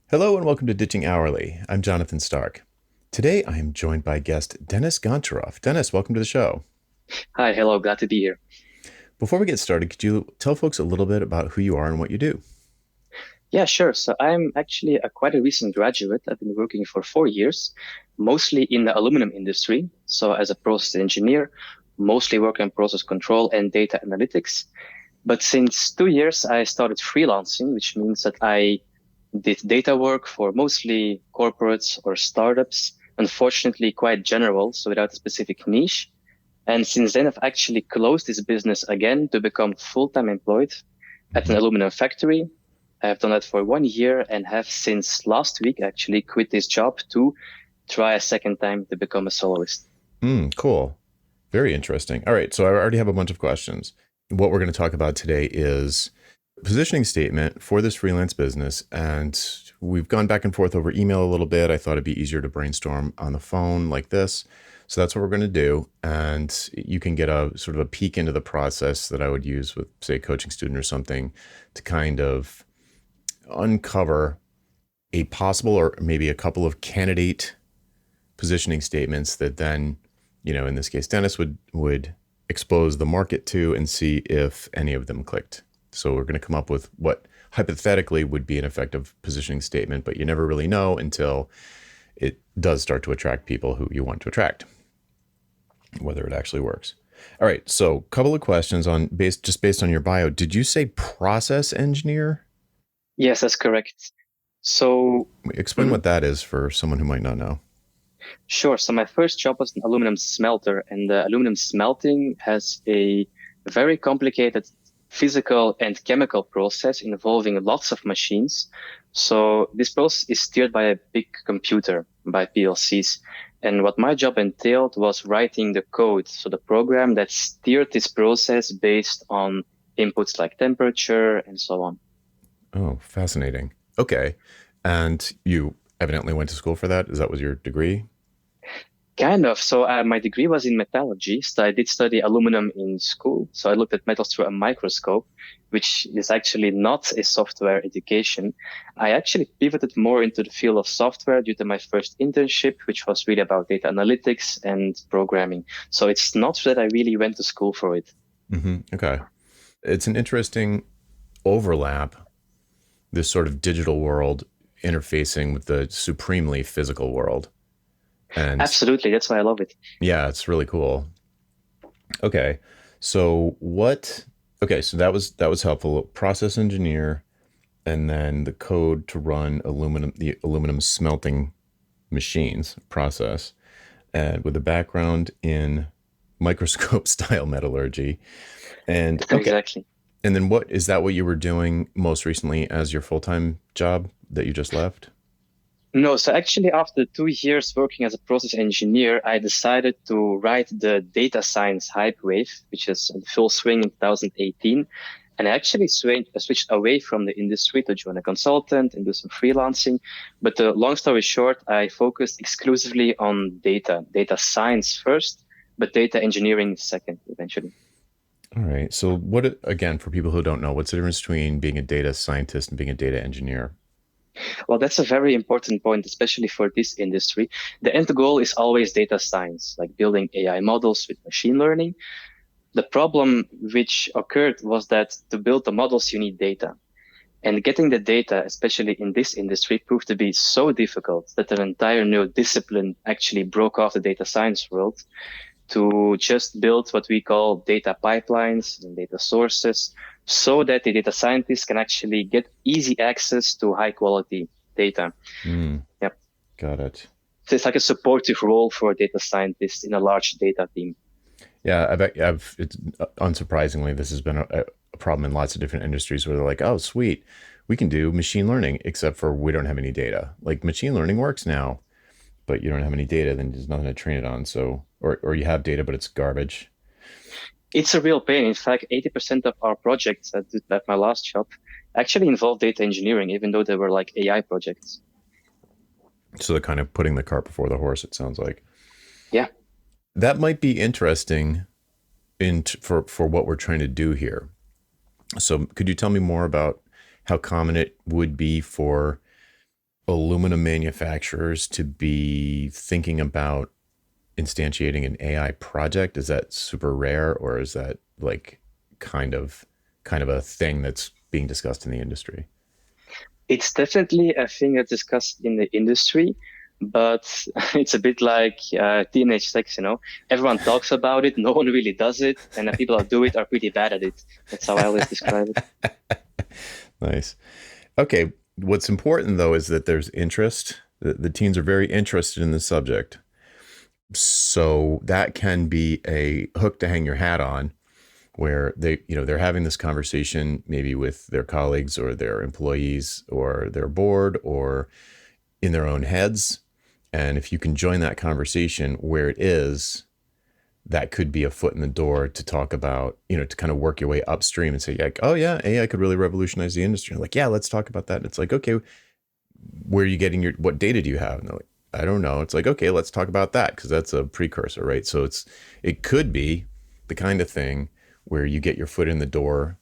Hello and welcome to Ditching Hourly. I'm Jonathan Stark. Today I am joined by guest Denis Gontcharov. Dennis, welcome to the show. Hi, hello, glad to be here. Before we get started, could you tell folks a little bit about who you are and what you do? Yeah, sure. So I'm actually quite a recent graduate. I've been working for 4 years, mostly in the aluminum industry. So as a process engineer, mostly work on process control and data analytics. But since 2 years, I started freelancing, which means that I did data work for mostly corporates or startups, unfortunately quite general, so without a specific niche. And since then, I've actually closed this business again to become full-time employed at an Hmm. aluminum factory. I have done that for 1 year and have since last week actually quit this job to try a second time to become a soloist. Cool. Very interesting. All right, so I already have a bunch of questions. What we're going to talk about today is positioning statement for this freelance business, and we've gone back and forth over email a little bit. I thought it'd be easier to brainstorm on the phone like this. So that's what we're going to do. And you can get a sort of a peek into the process that I would use with, say, a coaching student or something to kind of uncover a possible or maybe a couple of candidate positioning statements that then, in this case, Dennis would expose the market to and see if any of them clicked. So we're going to come up with what hypothetically would be an effective positioning statement, but you never really know until it does start to attract people who you want to attract, whether it actually works. All right, so a couple of questions on based on your bio. Did you say process engineer? Yes, that's correct. So, Explain mhm, what that is for someone who might not know. sure. So my first job was an aluminum smelter, and the aluminum smelting has a very complicated physical and chemical process involving lots of machines. So this process is steered by a big computer, by PLCs. And what my job entailed was writing the code, so the program that steered this process based on inputs like temperature and so on. Oh, fascinating. Okay. And you evidently went to school for that. Is that was your degree? Kind of. So my degree was in metallurgy. So I did study aluminum in school. So I looked at metals through a microscope, which is actually not a software education. I actually pivoted more into the field of software due to my first internship, which was really about data analytics and programming. So it's not that I really went to school for it. Okay. It's an interesting overlap, this sort of digital world interfacing with the supremely physical world. And Absolutely. That's why I love it. yeah, it's really cool. Okay. So what okay, so that was helpful. Process engineer and then the code to run the aluminum smelting machines process, and with a background in microscope style metallurgy. And okay. Exactly. And then what is that what you were doing most recently as your full-time job that you just left? No, so actually, after 2 years working as a process engineer, I decided to ride the data science hype wave, which is in full swing in 2018. And I actually switched away from the industry to join a consultant and do some freelancing. But long story short, I focused exclusively on data science first, but data engineering second, eventually. All right. So what again for people who don't know, what's the difference between being a data scientist and being a data engineer? Well, that's a very important point, especially for this industry. The end goal is always data science, like building AI models with machine learning. The problem which occurred was that to build the models, you need data. And getting the data, especially in this industry, proved to be so difficult that an entire new discipline actually broke off the data science world to just build what we call data pipelines and data sources so that the data scientists can actually get easy access to high quality data. Hmm. Yeah. Got it. So it's like a supportive role for a data scientist in a large data team. Yeah, it's unsurprisingly, this has been a problem in lots of different industries where they're like, oh, sweet, we can do machine learning, except for we don't have any data. Like machine learning works now, but you don't have any data, then there's nothing to train it on. So, or you have data, but it's garbage. It's a real pain. In fact, 80% of our projects at my last job actually involved data engineering, even though they were like AI projects. So they're kind of putting the cart before the horse, it sounds like. Yeah. That might be interesting for what we're trying to do here. So could you tell me more about how common it would be for aluminum manufacturers to be thinking about instantiating an AI project? Is that super rare, or is that like kind of kind of a thing that's being discussed in the industry? It's definitely a thing that's discussed in the industry, but it's a bit like teenage sex, you know. Everyone talks about it, no one really does it, and the people that do it are pretty bad at it. That's how I always describe it. Nice. Okay. What's important though is that there's interest. The teens are very interested in the subject. So that can be a hook to hang your hat on, where they're having this conversation maybe with their colleagues or their employees or their board or in their own heads. And if you can join that conversation where it is, that could be a foot in the door to talk about, to kind of work your way upstream and say, like, oh yeah, AI could really revolutionize the industry. Like, yeah, let's talk about that. And it's like, okay, where are you getting what data do you have? And they're like, I don't know. It's like, okay, let's talk about that because that's a precursor, right? So it could be the kind of thing where you get your foot in the door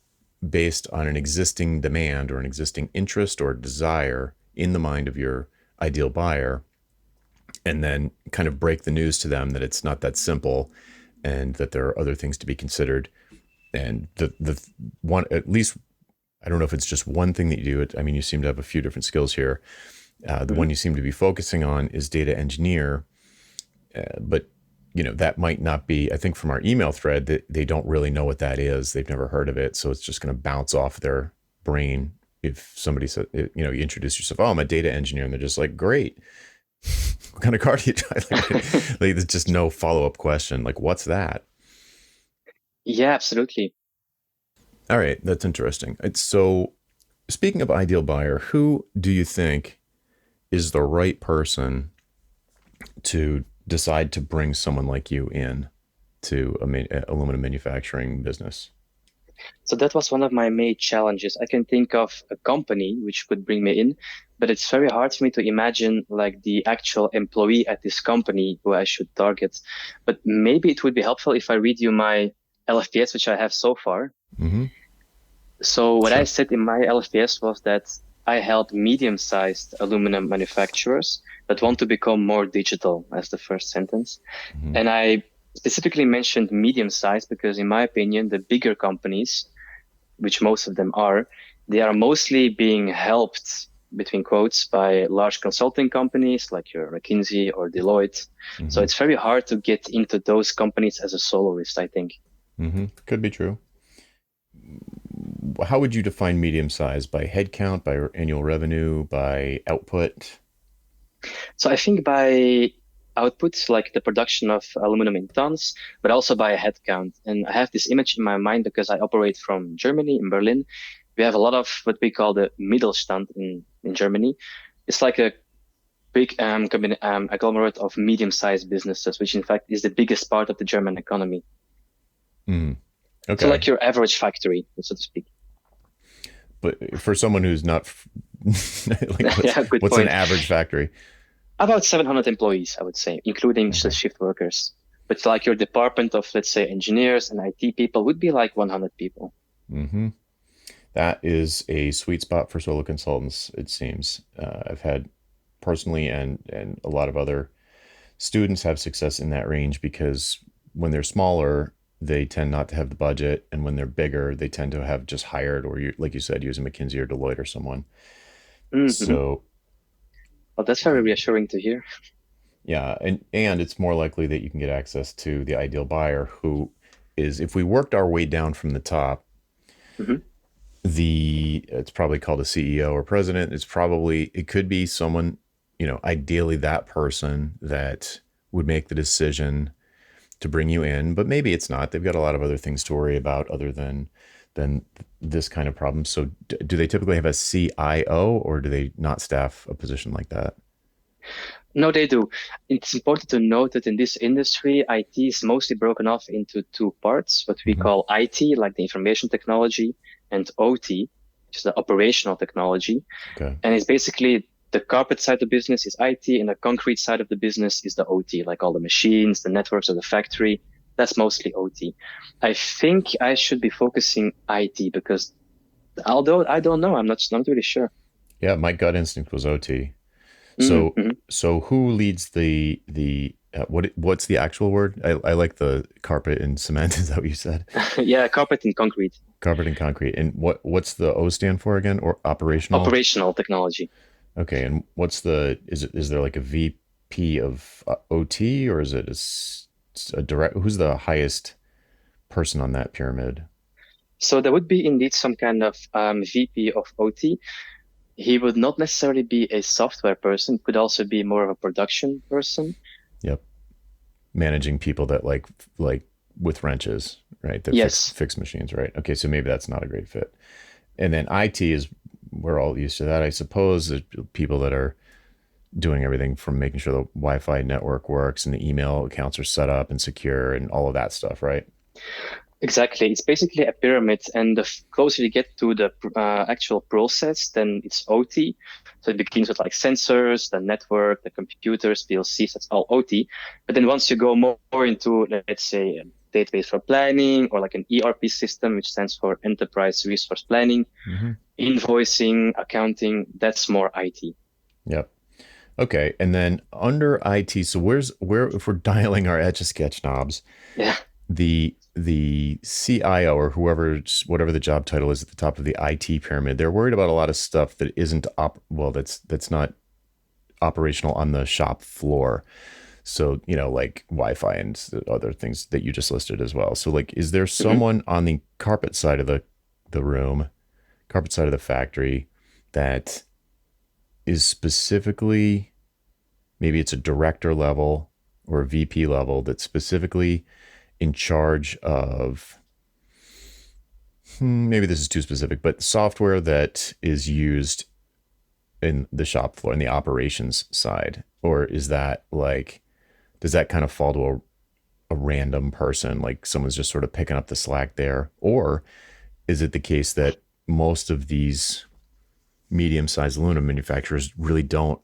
based on an existing demand or an existing interest or desire in the mind of your ideal buyer, and then kind of break the news to them that it's not that simple and that there are other things to be considered. And the one, at least, I don't know if it's just one thing that you do. I mean, you seem to have a few different skills here. The Mhm. one you seem to be focusing on is data engineer, but that might not be. I think from our email thread that they don't really know what that is. They've never heard of it, so it's just going to bounce off their brain if somebody said, you introduce yourself. Oh, I'm a data engineer, and they're just like, great. What kind of car do you drive? Like there's just no follow up question. Like, what's that? Yeah, absolutely. All right, that's interesting. So, speaking of ideal buyer, who do you think is the right person to decide to bring someone like you in to a aluminum manufacturing business? So that was one of my main challenges. I can think of a company which could bring me in, but it's very hard for me to imagine like the actual employee at this company who I should target. But maybe it would be helpful if I read you my LFPS, which I have so far. Mm-hmm. So what I Sure. said in my LFPS was that I help medium-sized aluminum manufacturers that want to become more digital as the first sentence. Mm-hmm. And I specifically mentioned medium-sized because in my opinion, the bigger companies, which most of them are, they are mostly being helped between quotes by large consulting companies like your McKinsey or Deloitte. So Mm-hmm. it's very hard to get into those companies as a soloist, I think. Mm-hmm. Could be true. How would you define medium size? By head count, by annual revenue, by output? So I think by output, like the production of aluminum in tons, but also by headcount. And I have this image in my mind because I operate from Germany, in Berlin. We have a lot of what we call the Mittelstand in Germany. It's like a big agglomerate of medium-sized businesses, which in fact is the biggest part of the German economy. Mm. So Okay. like your average factory, so to speak. But for someone who's not like Yeah, good what's an point. average factory? About 700 employees, I would say, including the Okay. shift workers. But like your department of, let's say, engineers and IT people would be like 100 people. Mm-hmm. That is a sweet spot for solo consultants, it seems. I've had personally and a lot of other students have success in that range because when they're smaller, they tend not to have the budget, and when they're bigger, they tend to have just hired or like you said, use a McKinsey or Deloitte or someone. Mm-hmm. So Well, that's very reassuring to hear. yeah, and it's more likely that you can get access to the ideal buyer who is, if we worked our way down from the top, Hmm. it's probably called a CEO or president. It could be someone, ideally that person that would make the decision to bring you in, but maybe it's not. They've got a lot of other things to worry about other than this kind of problem. So do they typically have a CIO, or do they not staff a position like that? No, they do. It's important to note that in this industry, IT is mostly broken off into two parts, what we Hmm. call IT, like the information technology, and OT, which is the operational technology. Okay. And it's basically the carpet side of the business is IT and the concrete side of the business is the OT, like all the machines, the networks of the factory. That's mostly OT. I think I should be focusing IT because although I don't know, I'm not really sure. Yeah, my gut instinct was OT. So Mm-hmm. so who leads the what's the actual word? I like the carpet and cement. Is that what you said? Yeah, carpet and concrete. Carpet and concrete. And what's the O stand for again? Or operational? Operational technology. Okay. And what's the is there like a VP of OT, or is it a direct? Who's the highest person on that pyramid? So there would be indeed some kind of VP of OT. He would not necessarily be a software person, could also be more of a production person. Yep. Managing people that like with wrenches, right? That Yes, fix machines, right? Okay, so maybe that's not a great fit. And then IT is we're all used to that, I suppose. There's people that are doing everything from making sure the Wi-Fi network works and the email accounts are set up and secure and all of that stuff, right? exactly. It's basically a pyramid, and the closer you get to the actual process, then it's OT. So it begins with like sensors, the network, the computers, PLCs, that's all OT. But then once you go more into, let's say, a database for planning or like an ERP system, which stands for Enterprise Resource Planning, Mm-hmm. invoicing, accounting, that's more IT. Yep. Okay, and then under IT, so where if we're dialing our Etch a Sketch knobs, Yeah. the CIO or whoever whatever the job title is at the top of the IT pyramid, they're worried about a lot of stuff that isn't that's not operational on the shop floor. So, like Wi-Fi and other things that you just listed as well. So like is there Mhm. someone on the carpet side of the room, carpet side of the factory that is specifically maybe it's a director level or a VP level that's specifically in charge of maybe this is too specific, but software that is used in the shop floor in the operations side? Or is that like, does that kind of fall to a random person, like someone's just sort of picking up the slack there? Or is it the case that most of these medium-sized aluminum manufacturers really don't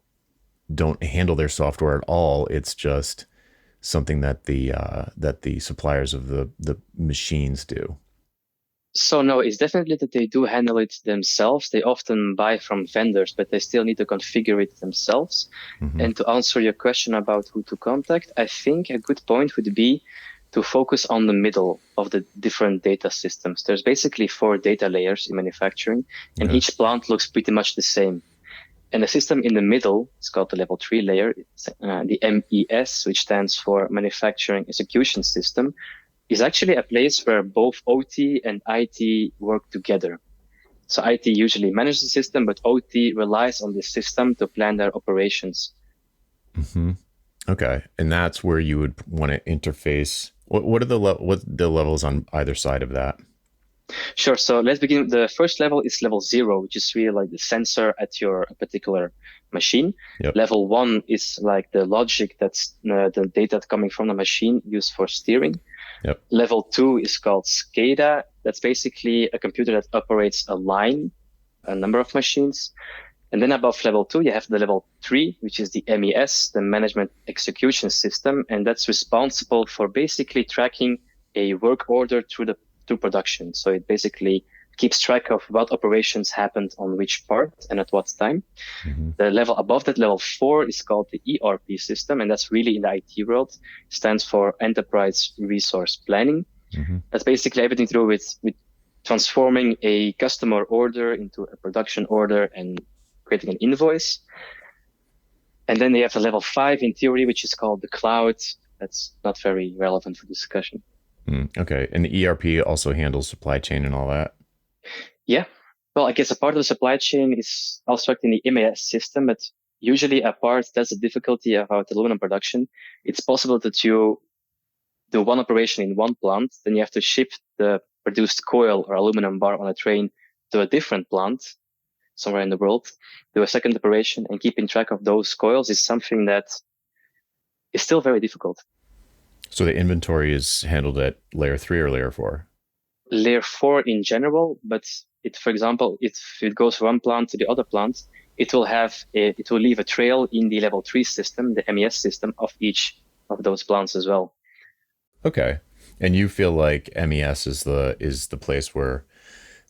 handle their software at all? It's just something that the suppliers of the machines do. So no, it's definitely that they do handle it themselves. They often buy from vendors, but they still need to configure it themselves. Mm-hmm. And to answer your question about who to contact, I think a good point would be to focus on the middle of the different data systems. There's basically four data layers in manufacturing, and Okay. each plant looks pretty much the same. And the system in the middle is called the level 3 layer, it's, the MES, which stands for Manufacturing Execution System, is actually a place where both OT and IT work together. So IT usually manages the system, but OT relies on the system to plan their operations. Mm-hmm. Okay, and that's where you would want to interface. What are what the levels on either side of that? Sure. So let's begin. The first level is level 0, which is really like the sensor at your particular machine. Yep. Level 1 is like the logic that's the data coming from the machine used for steering. Yep. Level 2 is called SCADA. That's basically a computer that operates a line, a number of machines. And then above level 2, you have the level 3, which is the MES, the Management Execution System. And that's responsible for basically tracking a work order through production. So it basically keeps track of what operations happened on which part and at what time. Mm-hmm. The level above that, level 4, is called the ERP system. And that's really in the IT world, it stands for Enterprise Resource Planning. Mm-hmm. That's basically everything to do with transforming a customer order into a production order and creating an invoice. And then they have the level 5 in theory, which is called the cloud. That's not very relevant for discussion. Okay, and the ERP also handles supply chain and all that. Yeah. Well, I guess a part of the supply chain is also in the MES system, but usually a part that's the difficulty about aluminum production. It's possible that you do one operation in one plant, then you have to ship the produced coil or aluminum bar on a train to a different plant somewhere in the world, do a second operation, and keeping track of those coils is something that is still very difficult. So the inventory is handled at layer 3 or layer 4. Layer 4 in general, but for example, if it goes from one plant to the other plant, it will leave a trail in the level 3 system, the MES system of each of those plants as well. Okay, and you feel like MES is the place where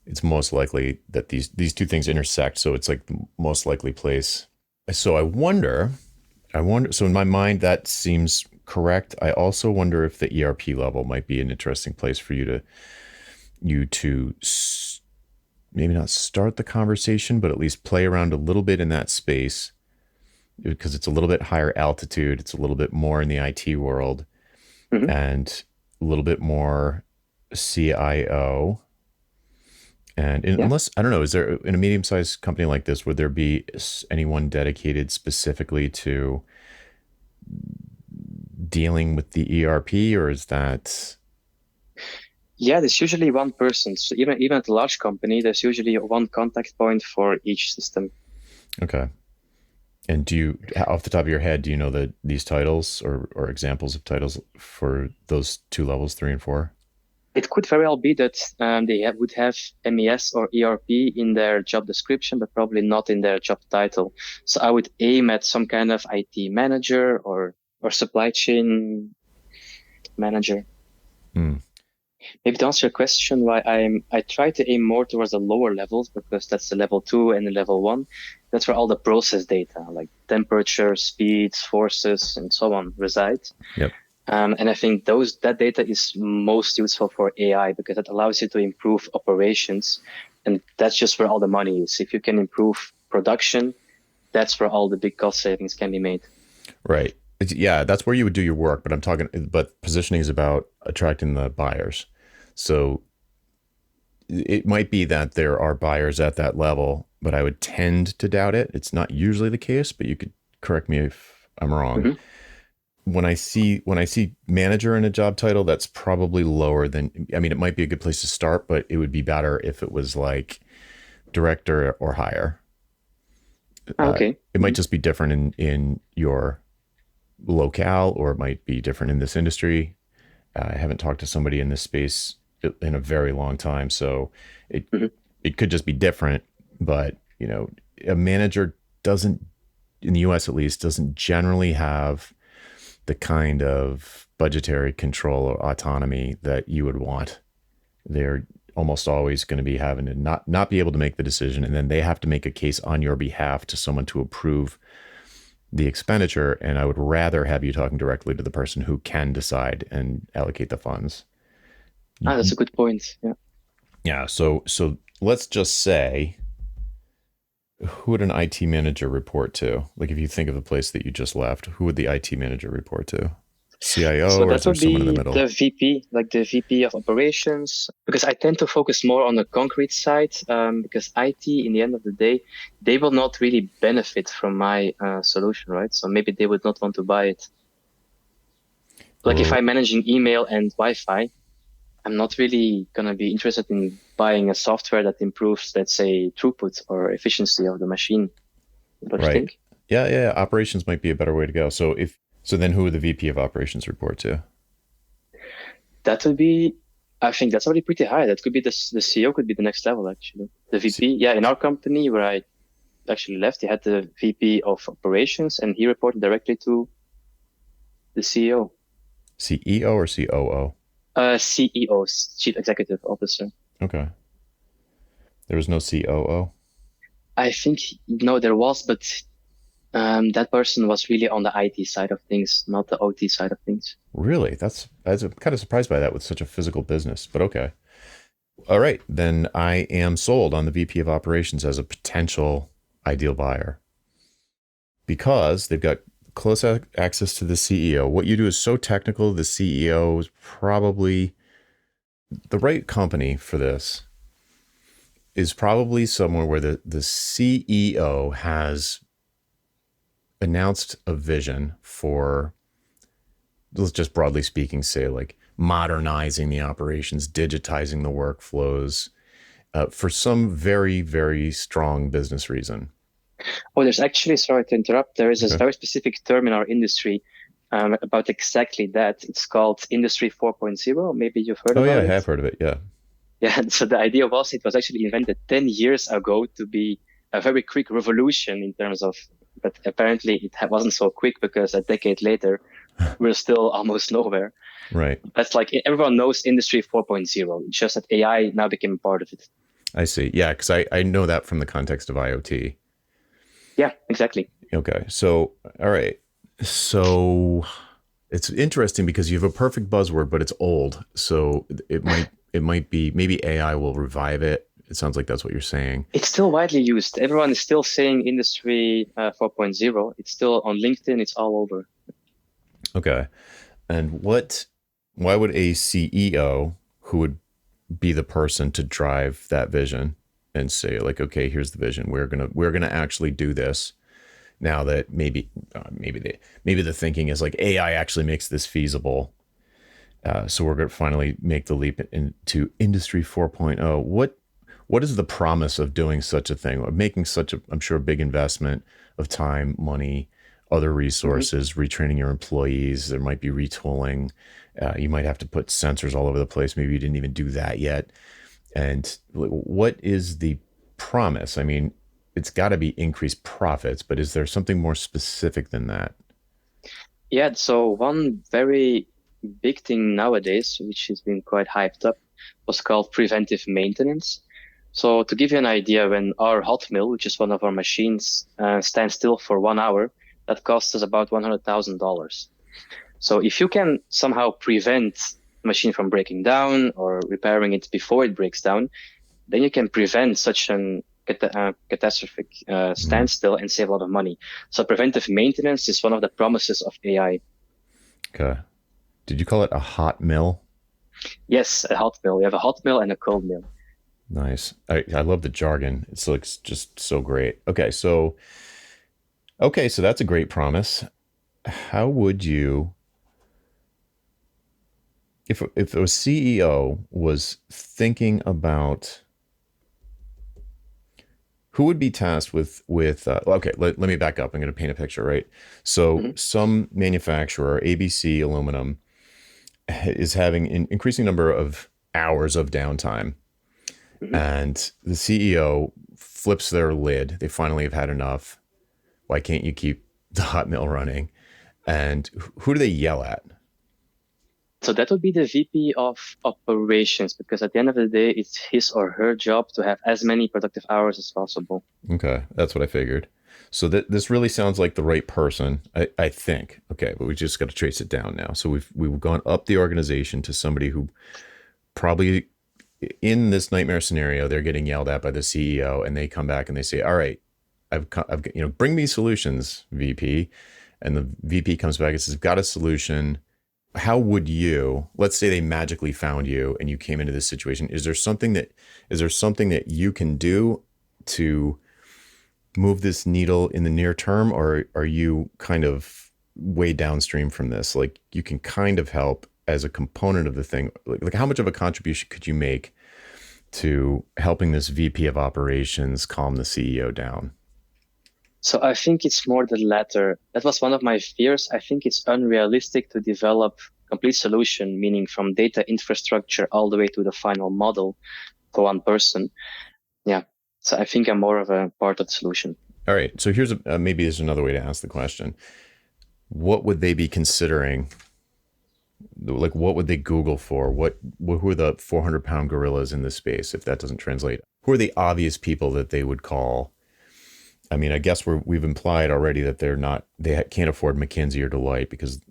it's most likely that these two things intersect. So it's like the most likely place So I wonder. So in my mind, that seems correct. I also wonder if the ERP level might be an interesting place for you to maybe not start the conversation, but at least play around a little bit in that space because it's a little bit higher altitude. It's a little bit more in the IT world Mhm. and a little bit more CIO. And Yeah. unless, I don't know, is there in a medium sized company like this, would there be anyone dedicated specifically to dealing with the ERP, or is that Yeah, there's usually one person. So even at a large company, there's usually one contact point for each system. okay? And do you, off the top of your head, do you know that these titles or examples of titles for those two levels, 3 and 4? It could very well be that would have MES or ERP in their job description, but probably not in their job title. So I would aim at some kind of IT manager or supply chain manager. Hmm. Maybe to answer your question, why I try to aim more towards the lower levels because that's the level 2 and the level 1. That's where all the process data like temperature, speeds, forces, and so on reside. Yep. And I think that data is most useful for AI because it allows you to improve operations, and that's just where all the money is. If you can improve production, that's where all the big cost savings can be made. Right. Yeah, that's where you would do your work, but but positioning is about attracting the buyers. So it might be that there are buyers at that level, but I would tend to doubt it. It's not usually the case, but you could correct me if I'm wrong. Hmm. When I see manager in a job title, that's probably lower than, I mean, it might be a good place to start, but it would be better if it was like director or higher. Okay. It might Mhm. just be different in your locale, or it might be different in this industry. I haven't talked to somebody in this space in a very long time, so it Mhm. it could just be different. But a manager doesn't, in the U.S. at least, doesn't generally have the kind of budgetary control or autonomy that you would want. They're almost always going to be having to not be able to make the decision, and then they have to make a case on your behalf to someone to approve the expenditure. And I would rather have you talking directly to the person who can decide and allocate the funds. That's a good point. Yeah. Yeah. So let's just say, who would an IT manager report to? Like, if you think of the place that you just left, who would the IT manager report to? CIO, So or that is there would someone in the be middle? the VP, like the VP of operations, because I tend to focus more on the concrete side, because IT, in the end of the day, they will not really benefit from my solution, right? So maybe they would not want to buy it. Like if Oh, I'm managing email and Wi-Fi, I'm not really going to be interested in buying a software that improves, let's say, throughput or efficiency of the machine. Don't you right. think? Yeah, yeah, yeah. Operations might be a better way to go. So then who would the VP of operations report to? That would be, I think that's already pretty high. That could be the CEO could be the next level, actually. The VP. Yeah, in our company where I actually left, he had the VP of operations and he reported directly to the CEO. CEO or COO? CEO, Chief Executive Officer. Okay. There was no COO. I think, no, there was, but that person was really on the IT side of things, not the OT side of things. Really? I'm kind of surprised by that with such a physical business, but okay. All right, then I am sold on the VP of operations as a potential ideal buyer because they've got close access to the CEO. What you do is so technical, the CEO is probably the right company for this. Is probably somewhere where the CEO has announced a vision for, let's just broadly speaking, say like modernizing the operations, digitizing the workflows, for some very, very strong business reason. Oh, there's actually, sorry to interrupt, there is a Okay. very specific term in our industry about exactly that. It's called Industry 4.0. Maybe you've heard Oh yeah, about I it. have heard of it. Yeah. Yeah, so the idea was it was actually invented 10 years ago to be a very quick revolution in terms of, but apparently it wasn't so quick because a decade later, we're still almost nowhere. Right. That's like everyone knows Industry 4.0. It's just that AI now became part of it. I see. Yeah, because I know that from the context of IoT. Yeah, exactly. Okay. So, all right. So it's interesting because you have a perfect buzzword, but it's old. So it might be maybe AI will revive it. It sounds like that's what you're saying. It's still widely used. Everyone is still saying Industry 4.0. It's still on LinkedIn. It's all over. Okay. And why would a CEO who would be the person to drive that vision and say like, okay, here's the vision. We're gonna actually do this. Now that maybe the thinking is like AI actually makes this feasible. So we're going to finally make the leap into Industry 4.0. What is the promise of doing such a thing, of making such a, I'm sure, a big investment of time, money, other Mhm. resources, retraining your employees? There might be retooling. You might have to put sensors all over the place. Maybe you didn't even do that yet. And what is the promise? I mean, it's got to be increased profits, but is there something more specific than that? Yeah, so one very big thing nowadays, which has been quite hyped up, was called preventive maintenance. So to give you an idea, when our hot mill, which is one of our machines, stands still for 1 hour, that costs us about $100,000. So if you can somehow prevent the machine from breaking down or repairing it before it breaks down, then you can prevent such an catastrophic Mm, standstill and save a lot of money. So preventive maintenance is one of the promises of AI. okay. Did you call it a hot mill? Yes, a hot mill. We have a hot mill and a cold mill. Nice. I love the jargon. It's like just so great. Okay, so that's a great promise. How would you if a CEO was thinking about who would be tasked with okay, let me back up. I'm going to paint a picture, right? So Hmm. some manufacturer, ABC Aluminum, is having an increasing number of hours of downtime, Hmm. and the CEO flips their lid. They finally have had enough. Why can't you keep the hot mill running? And who do they yell at? So that would be the VP of operations, because at the end of the day, it's his or her job to have as many productive hours as possible. Okay, that's what I figured. So this really sounds like the right person, I think. Okay, but we just got to trace it down now. So we've gone up the organization to somebody who probably in this nightmare scenario, they're getting yelled at by the CEO, and they come back and they say, "All right, I've bring me solutions, VP." And the VP comes back and says, "Got a solution. How would you, let's say they magically found you and you came into this situation, is there something that you can do to move this needle in the near term, or are you kind of way downstream from this? Like you can kind of help as a component of the thing. Like how much of a contribution could you make to helping this VP of operations calm the CEO down?" So I think it's more the latter. That was one of my fears. I think it's unrealistic to develop complete solution, meaning from data infrastructure all the way to the final model for one person. Yeah. So I think I'm more of a part of the solution. All right. So maybe there's another way to ask the question. What would they be considering? Like, what would they Google for? Who are the 400-pound gorillas in this space? If that doesn't translate, who are the obvious people that they would call? I mean, I guess we've implied already that they can't afford McKinsey or Deloitte because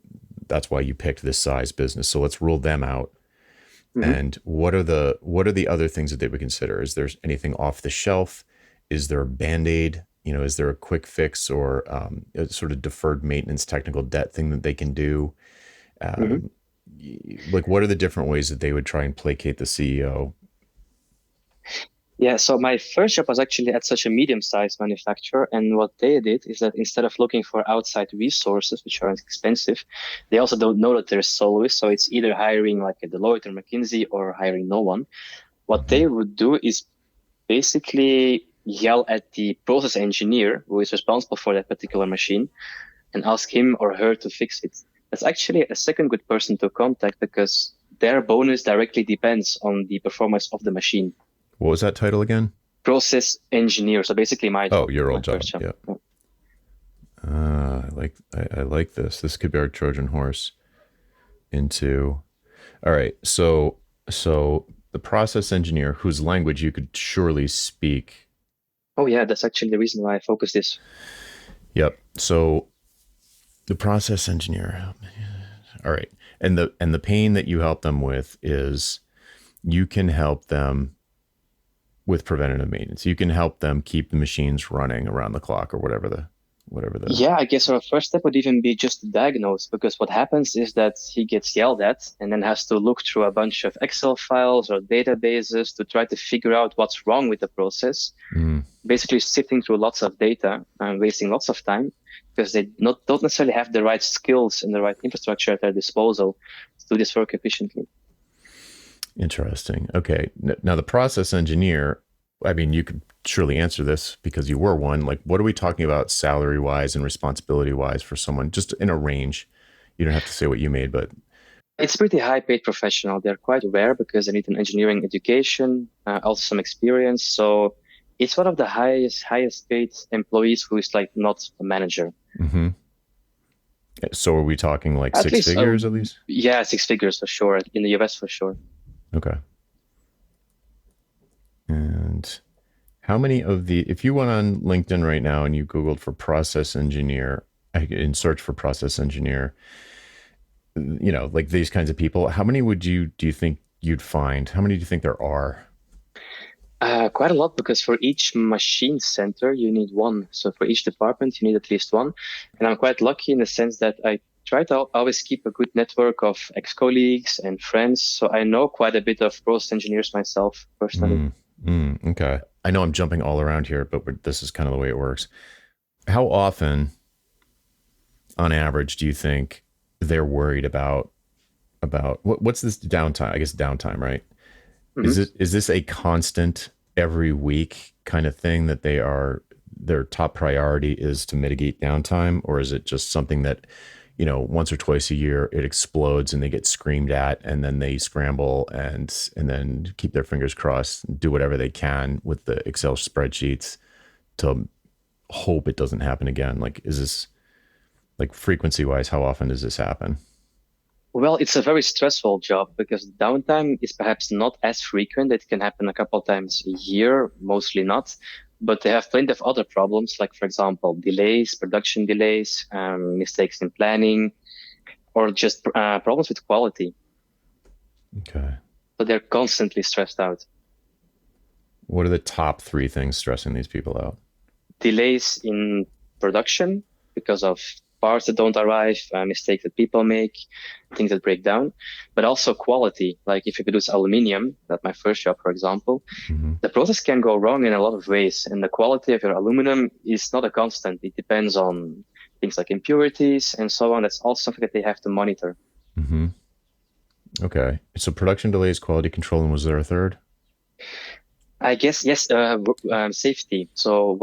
that's why you picked this size business. So let's rule them out. Mhm. And what are the other things that they would consider? Is there anything off the shelf? Is there a band-aid? Is there a quick fix or a sort of deferred maintenance technical debt thing that they can do? Mhm. Um, like, what are the different ways that they would try and placate the CEO? Yeah, so my first job was actually at such a medium-sized manufacturer, and what they did is that instead of looking for outside resources, which are expensive, they also don't know that there's soloists, so it's either hiring like a Deloitte or McKinsey or hiring no one. What Mm-hmm. they would do is basically yell at the process engineer who is responsible for that particular machine and ask him or her to fix it. That's actually a second good person to contact because their bonus directly depends on the performance of the machine. What was that title again? Process engineer. So basically my Oh, job, your my old first job. job. Yeah. I like this. This could be our Trojan horse into. All right. So the process engineer whose language you could surely speak. Oh yeah, that's actually the reason why I focus this. Yep. So the process engineer. All right. And the pain that you help them with is you can help them with preventative maintenance. You can help them keep the machines running around the clock or whatever the. Yeah, I guess our first step would even be just to diagnose, because what happens is that he gets yelled at and then has to look through a bunch of Excel files or databases to try to figure out what's wrong with the process. Mm, Basically, sifting through lots of data and wasting lots of time because they don't necessarily have the right skills and the right infrastructure at their disposal to do this work efficiently. interesting. Okay. Now the process engineer, I mean, you could surely answer this because you were one. Like, what are we talking about salary wise and responsibility wise for someone just in a range? You don't have to say what you made, but It's pretty high paid professional. They're quite rare because they need an engineering education, also some experience. So it's one of the highest paid employees who is like not a manager. mm-hmm. So are we talking like At six least, figures at least? yeah, six figures for sure in the US for sure. Okay. And how many of the, if you went on LinkedIn right now and you Googled for process engineer, in search for process engineer, like these kinds of people, how many do you think you'd find? How many do you think there are? Quite a lot because for each machine center you need one. So for each department you need at least one. And I'm quite lucky in the sense that I try to always keep a good network of ex-colleagues and friends. So I know quite a bit of process engineers myself personally. Okay. I know I'm jumping all around here, but this is kind of the way it works. How often, on average, do you think they're worried about what's this downtime? I guess downtime, right? Mhm. Is this a constant every week kind of thing that their top priority is to mitigate downtime, or is it just something that once or twice a year it explodes and they get screamed at and then they scramble and then keep their fingers crossed, do whatever they can with the Excel spreadsheets to hope it doesn't happen again? Like, is this like frequency wise, how often does this happen? Well, it's a very stressful job because downtime is perhaps not as frequent. It can happen a couple of times a year, mostly not. But they have plenty of other problems, like, for example, delays, production delays, mistakes in planning, or just problems with quality. Okay. So they're constantly stressed out. What are the top three things stressing these people out? Delays in production because of parts that don't arrive, mistakes that people make, things that break down, but also quality. Like if you produce aluminum, that's my first job, for example, Mm-hmm. the process can go wrong in a lot of ways. And the quality of your aluminum is not a constant. It depends on things like impurities and so on. That's also something that they have to monitor. Mm-hmm. Okay. So production delays, quality control, and was there a third? I guess, yes, safety. So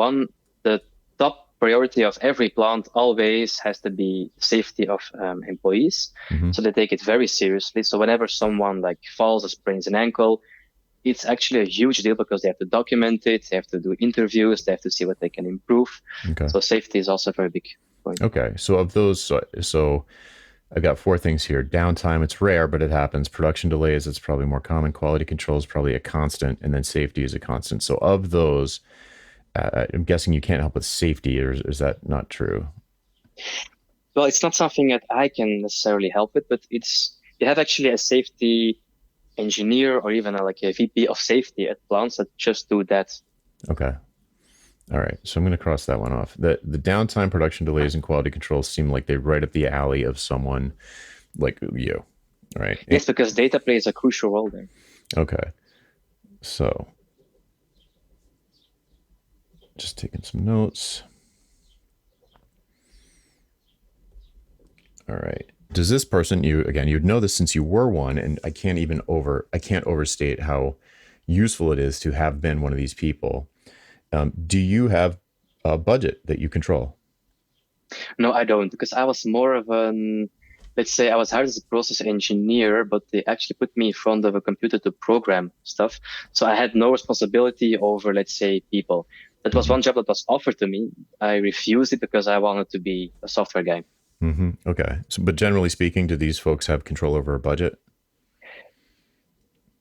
the top priority of every plant always has to be safety of employees. Mm-hmm. So they take it very seriously. So whenever someone like falls or sprains an ankle, it's actually a huge deal because they have to document it, they have to do interviews, they have to see what they can improve. Okay. So safety is also a very big point. Okay. So of those, so I've got four things here. Downtime, it's rare, but it happens. Production delays, it's probably more common. Quality control is probably a constant, and then safety is a constant. So of those, I'm guessing you can't help with safety, or is that not true? Well, it's not something that I can necessarily help with, but it's you have actually a safety engineer or even like a VP of safety at plants that just do that. Okay. All right. So I'm going to cross that one off. The downtime, production delays, and quality control seem like they're right up the alley of someone like you, right? Yes, because data plays a crucial role there. Okay. So just taking some notes. All right. Does this person, you'd know this since you were one, and I can't overstate how useful it is to have been one of these people. Do you have a budget that you control? No, I don't, because I was more of an, let's say I was hired as a process engineer, but they actually put me in front of a computer to program stuff. So I had no responsibility over, let's say, people. That was Mm-hmm. one job that was offered to me. I refused it because I wanted to be a software guy. Mm-hmm. Okay. So, but generally speaking, do these folks have control over a budget?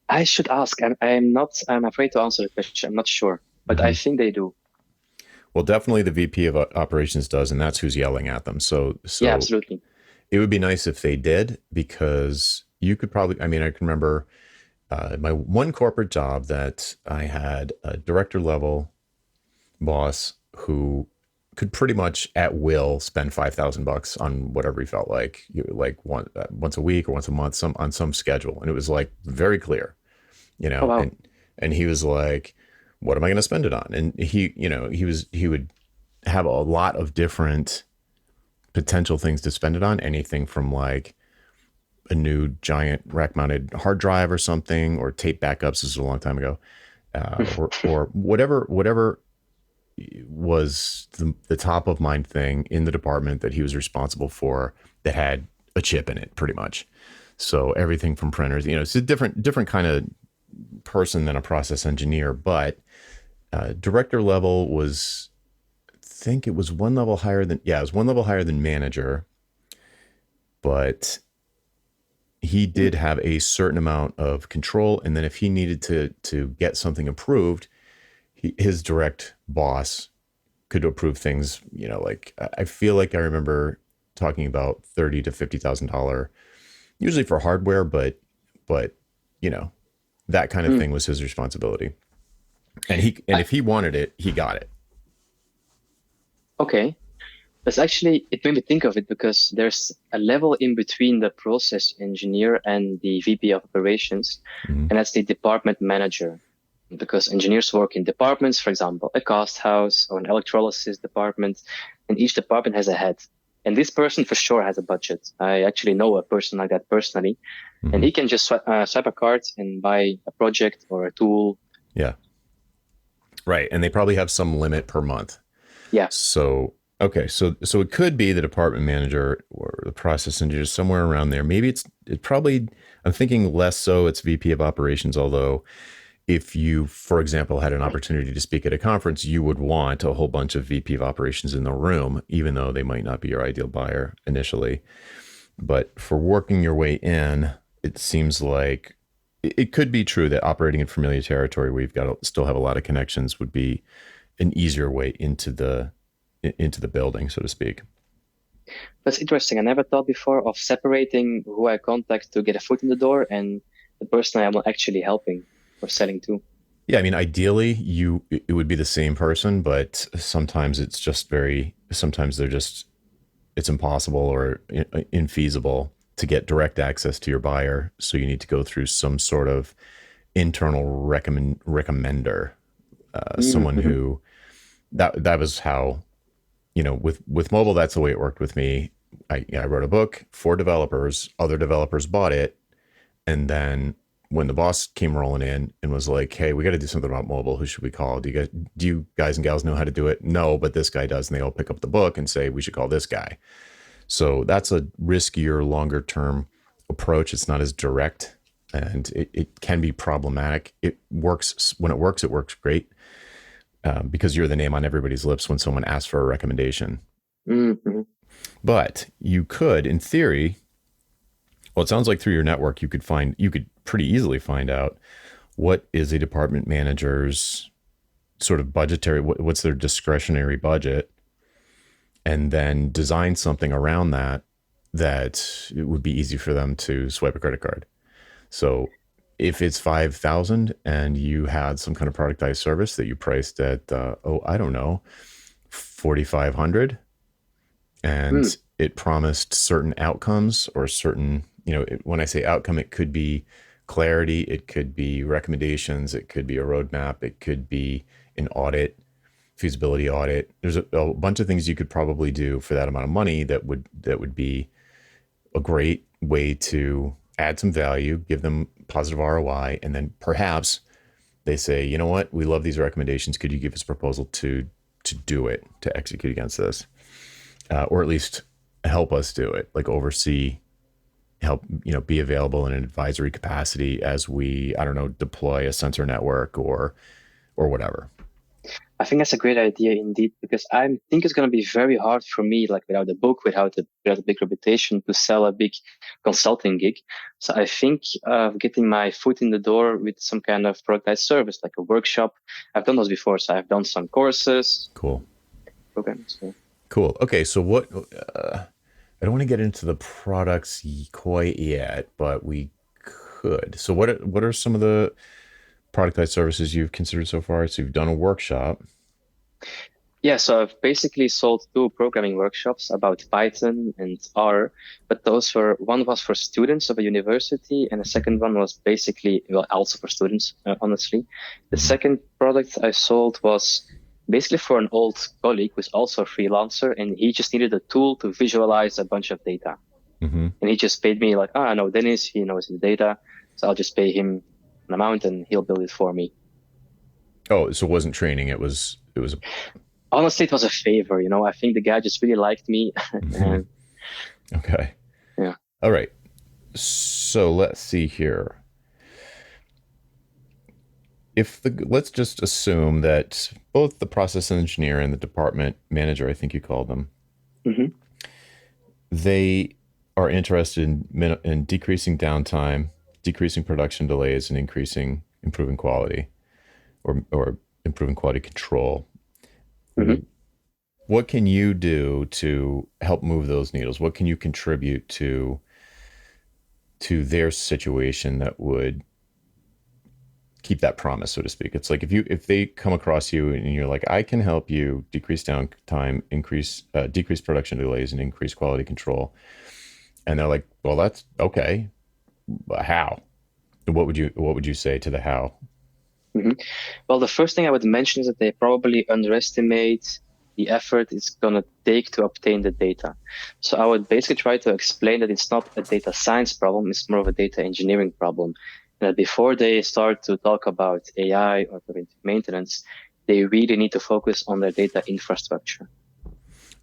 I should ask. I'm afraid to answer the question. I'm not sure, but I Mm-hmm. think they do. Well, definitely the VP of operations does, and that's who's yelling at them. So, Yeah, so absolutely. it would be nice if they did, because you could probably, I mean, I can remember my one corporate job that I had a director level boss who could pretty much at will spend $5,000 on whatever he felt like, once a week or once a month, some on some schedule, and it was like very clear, Oh wow. and he was like, "What am I going to spend it on?" And he would have a lot of different potential things to spend it on, anything from like a new giant rack mounted hard drive or something, or tape backups. This is a long time ago, or whatever was the top of mind thing in the department that he was responsible for that had a chip in it, pretty much. So everything from printers, it's a different kind of person than a process engineer, but director level was, I think it was one level higher than, yeah, it was one level higher than manager, but he did have a certain amount of control. And then if he needed to get something approved, his direct boss could approve things. Like I feel like I remember talking about $30,000 to $50,000, usually for hardware, but you know that kind of Mm. thing was his responsibility. And I, if he wanted it, he got it. okay. That's actually, it made me think of it because there's a level in between the process engineer and the VP of operations, Mm-hmm. and that's the department manager. Because engineers work in departments, for example, a cast house or an electrolysis department, and each department has a head. And this person for sure has a budget. I actually know a person like that personally, and Mm-hmm. he can just swipe a card and buy a project or a tool. Yeah, right. And they probably have some limit per month. Yeah. So okay, so it could be the department manager or the process engineer, somewhere around there. Maybe it probably, I'm thinking less so it's VP of operations, although if you, for example, had an opportunity to speak at a conference, you would want a whole bunch of VP of operations in the room, even though they might not be your ideal buyer initially. But for working your way in, it seems like it could be true that operating in familiar territory where you've got to still have a lot of connections would be an easier way into the building, so to speak. That's interesting. I never thought before of separating who I contact to get a foot in the door and the person I'm actually helping or selling to. Yeah, I mean, ideally, it would be the same person, but sometimes sometimes they're just, it's impossible or infeasible to get direct access to your buyer. So you need to go through some sort of internal recommender, someone Mm-hmm. who, that was how, with mobile, that's the way it worked with me. I wrote a book for developers. Other developers bought it, and then when the boss came rolling in and was like, "Hey, we got to do something about mobile. Who should we call? Do you guys and gals know how to do it?" No, but this guy does. And they all pick up the book and say, "We should call this guy." So that's a riskier, longer term approach. It's not as direct, and it can be problematic. It works when it works great, because you're the name on everybody's lips when someone asks for a recommendation. Mm-hmm. But you could, in theory, well, it sounds like through your network, you could pretty easily find out what is a department manager's sort of budgetary, what's their discretionary budget, and then design something around that it would be easy for them to swipe a credit card. So if it's 5,000 and you had some kind of productized service that you priced at, I don't know, 4,500, Mm. and it promised certain outcomes or certain, when I say outcome, it could be clarity, it could be recommendations, it could be a roadmap, it could be an audit, feasibility audit. There's a bunch of things you could probably do for that amount of money that would be a great way to add some value, give them positive ROI, and then perhaps they say, you know what, we love these recommendations. Could you give us a proposal to do it, to execute against this, or at least help us do it, like oversee, help, be available in an advisory capacity as we, I don't know, deploy a sensor network or whatever. I think that's a great idea indeed, because I think it's going to be very hard for me, like without a book, without a big reputation, to sell a big consulting gig. So I think getting my foot in the door with some kind of productized service, like a workshop. I've done those before. So I've done some courses, Cool. program. So Cool. Okay, so what? I don't want to get into the products quite yet, but we could. So what are some of the productized services you've considered so far? So you've done a workshop. yeah, so I've basically sold two programming workshops about Python and R, but those were one was for students of a university, and the second one was basically well also for students, honestly. The Mm-hmm. second product I sold was basically for an old colleague who's also a freelancer, and he just needed a tool to visualize a bunch of data. Mm-hmm. And he just paid me like, ah, I know Dennis, he knows his data, so I'll just pay him an amount and he'll build it for me. Oh, so it wasn't training. It was. Honestly, it was a favor, you know. I think the guy just really liked me, Mhm. and Okay. yeah. All right. So let's see here. If the let's just assume that both the process engineer and the department manager, I think you called them, Hmm. they are interested in decreasing downtime, decreasing production delays, and improving quality or improving quality control. Hmm. What can you do to help move those needles? What can you contribute to their situation that would keep that promise, so to speak? It's like if they come across you and you're like, I can help you decrease downtime, decrease production delays, and increase quality control, and they're like, well, that's okay. But how? What would you say to the how? Hmm. Well, the first thing I would mention is that they probably underestimate the effort it's going to take to obtain the data. So I would basically try to explain that it's not a data science problem, it's more of a data engineering problem. And that before they start to talk about AI or preventive maintenance, they really need to focus on their data infrastructure.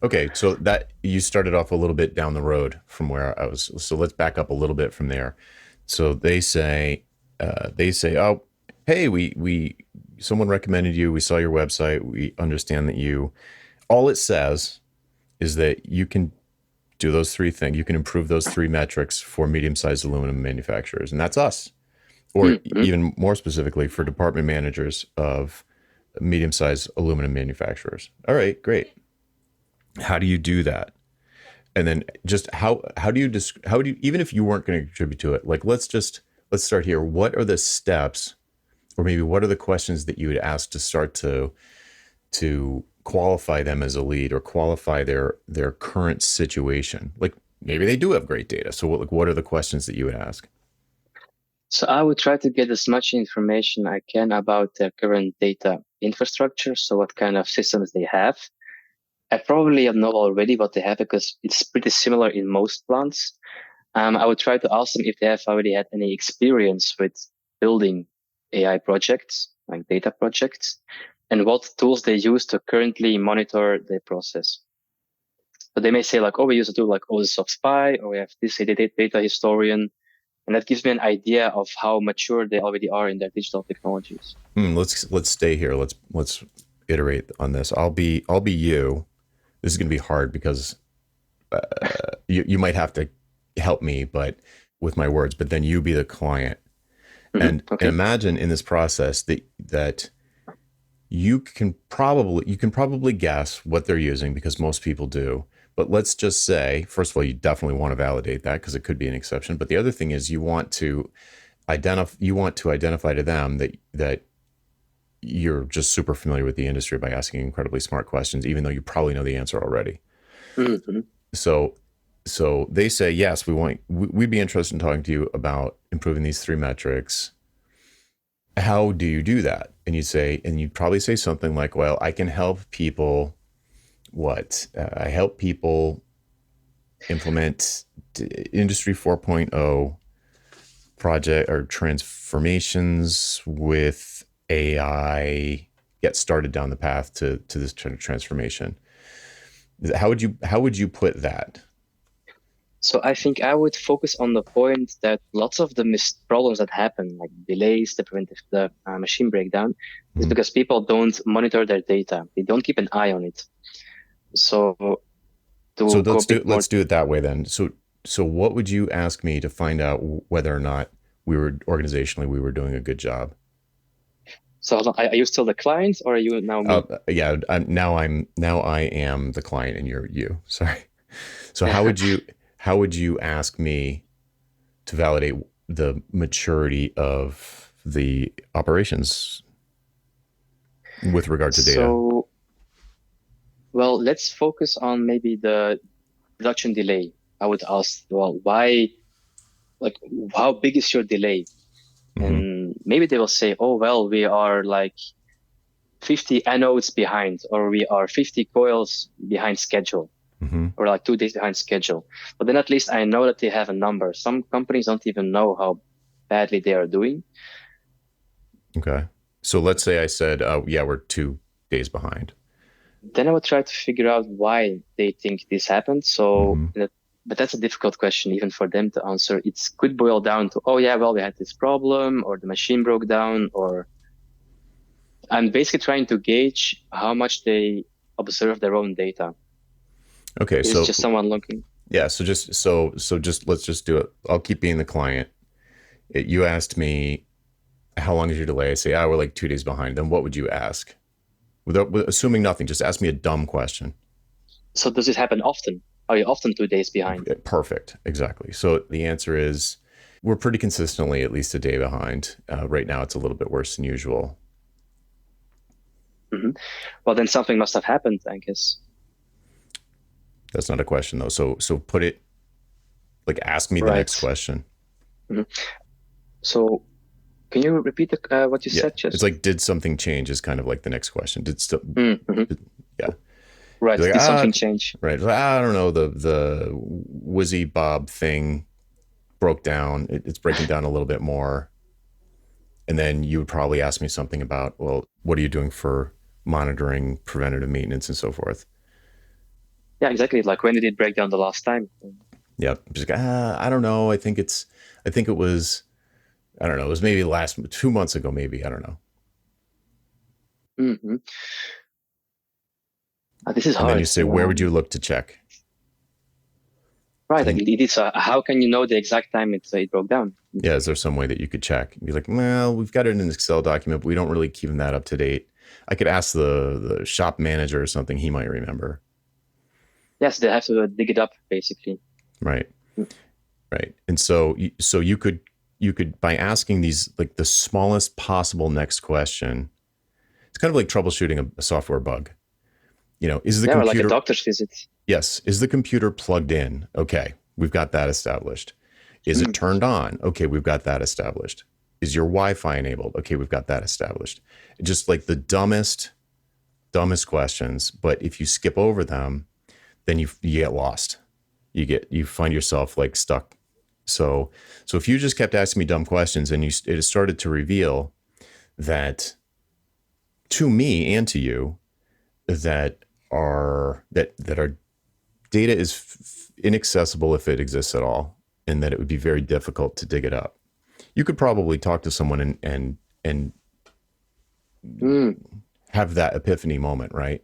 Okay, so that you started off a little bit down the road from where I was. So let's back up a little bit from there. So they say, oh, hey, we someone recommended you. We saw your website. We understand that you. All it says is that you can do those three things. You can improve those three metrics for medium-sized aluminum manufacturers, and that's us. Or Mm-hmm. even more specifically for department managers of medium-sized aluminum manufacturers. All right, great. How do you do that? And then just how do you, even if you weren't going to contribute to it, like let's start here. What are the steps, or maybe what are the questions that you would ask to start to qualify them as a lead or qualify their current situation? Like maybe they do have great data. So what are the questions that you would ask? So I would try to get as much information I can about their current data infrastructure. So what kind of systems they have. I probably know already what they have because it's pretty similar in most plants. I would try to ask them if they have already had any experience with building AI projects, like data projects, and what tools they use to currently monitor their process. So they may say like, oh, we use a tool like OSSOF Spy, or we have this data historian, and that gives me an idea of how mature they already are in their digital technologies. Let's stay here. Let's iterate on this. I'll be you. This is going to be hard because you might have to help me, but with my words. But then you be the client, and Okay. imagine in this process that you can probably guess what they're using because most people do. But let's just say, first of all, you definitely want to validate that because it could be an exception. But the other thing is you want to identify to them that you're just super familiar with the industry by asking incredibly smart questions, even though you probably know the answer already. Hmm. So, so they say, yes, we'd be interested in talking to you about improving these three metrics. How do you do that? And you'd probably say something like, well, I can help people. I help people implement Industry 4.0 project or transformations with AI, get started down the path to this kind of transformation. How would you put that? So I think I would focus on the point that lots of the problems that happen, like delays, the machine breakdown, is Mhm. because people don't monitor their data. They don't keep an eye on it. So So to go a bit more, let's do it that way then. So what would you ask me to find out whether or not we were doing a good job? So hold on, are you still the client or are you now me? Yeah, now I am the client and you're you. Sorry. So how would you ask me to validate the maturity of the operations with regard to data? So, well, let's focus on maybe the production delay. I would ask, well, why, like, how big is your delay? Hmm. And maybe they will say, oh, well, we are like 50 anodes behind, or we are 50 coils behind schedule, Hmm. or like 2 days behind schedule. But then at least I know that they have a number. Some companies don't even know how badly they are doing. Okay. So let's say I said, yeah, we're 2 days behind. Then I would try to figure out why they think this happened. So, Hmm. but that's a difficult question even for them to answer. It could boil down to, oh yeah, well, we had this problem, or the machine broke down, or I'm basically trying to gauge how much they observe their own data. Okay. Is So just someone looking? yeah. So just let's just do it. I'll keep being the client. You asked me how long is your delay? I say, we're like 2 days behind. Then what would you ask? Without assuming nothing, just ask me a dumb question. So does it happen often? Are you often 2 days behind? Perfect. Exactly. So the answer is we're pretty consistently at least a day behind. Right now, it's a little bit worse than usual. Hmm. Well, then something must have happened, I guess. That's not a question though. So put it like ask me the next Right. question. Hmm. So can you repeat what you Yeah, said it's just? like did something change is kind of like the next question. Mm-hmm. Yeah. Right. You're like Did something change? right. Like, I don't know the Wizzy Bob thing broke down. It's breaking down a little bit more. And then you would probably ask me something about, well, what are you doing for monitoring, preventative maintenance, and so forth? Yeah, exactly. Like when did it break down the last time? Yep. Just like, I don't know. I think it was, I don't know. It was maybe last 2 months ago, maybe. I don't know. Hmm. This is And then you hard. say, where would you look to check? I Right. Like think, it is. How can you know the exact time it broke down? yeah, is there some way that you could check? Be like, well, we've got it in an Excel document, but we don't really keep that up to date. I could ask the shop manager or something. He might remember. Yes, they have to dig it up, basically. Right. Right. And so, you could, by asking these, like the smallest possible next question, it's kind of like troubleshooting a software bug. Is the Yeah, or like a computer, doctor's visit. yes, is the computer plugged in? Okay, we've got that established. Is it Mm. turned on? Okay, we've got that established. Is your Wi-Fi enabled? Okay, we've got that established. Just like the dumbest questions, but if you skip over them, then you get lost. You find yourself like stuck. So if you just kept asking me dumb questions and it started to reveal that to me and to you that our data is inaccessible if it exists at all, and that it would be very difficult to dig it up. You could probably talk to someone and Mm. have that epiphany moment, right?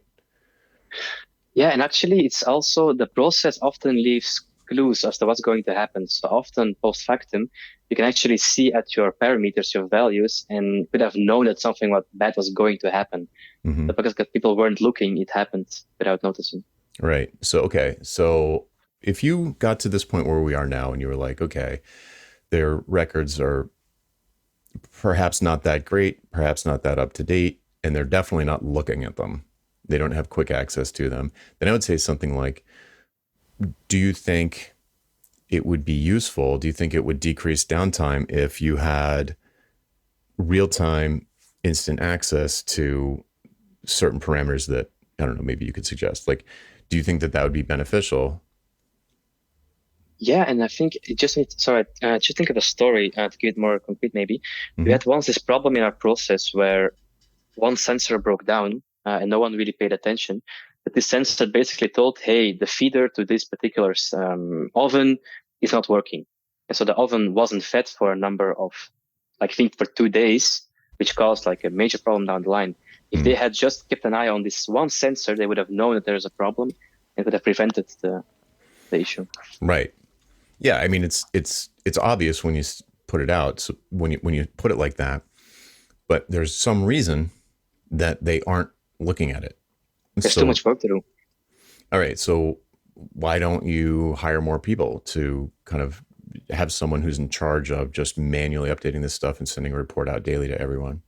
Yeah, and actually, it's also the process often leaves clues as to what's going to happen. So often, post factum, you can actually see at your parameters, your values, and could have known that something bad was going to happen. Hmm. But because people weren't looking, it happened without noticing. Right. So okay. So if you got to this point where we are now, and you were like, okay, their records are perhaps not that great, perhaps not that up to date, and they're definitely not looking at them. They don't have quick access to them. Then I would say something like, do you think it would be useful? Do you think it would decrease downtime if you had real time instant access to certain parameters that, I don't know, maybe you could suggest? Like, do you think that would be beneficial? Yeah, and I think it just needs, sorry, just think of a story to get it more concrete, maybe. We Hmm. had once this problem in our process where one sensor broke down and no one really paid attention. But this sensor basically told, hey, the feeder to this particular oven is not working. And so the oven wasn't fed for a number of, like, I think for 2 days, which caused like a major problem down the line. If Mm. they had just kept an eye on this one sensor, they would have known that there's a problem and would have prevented the issue. Right. Yeah. I mean, it's obvious when you put it out. So when you put it like that, but there's some reason that they aren't looking at it. There's too So, much work to do. all right, so why don't you hire more people to kind of have someone who's in charge of just manually updating this stuff and sending a report out daily to everyone?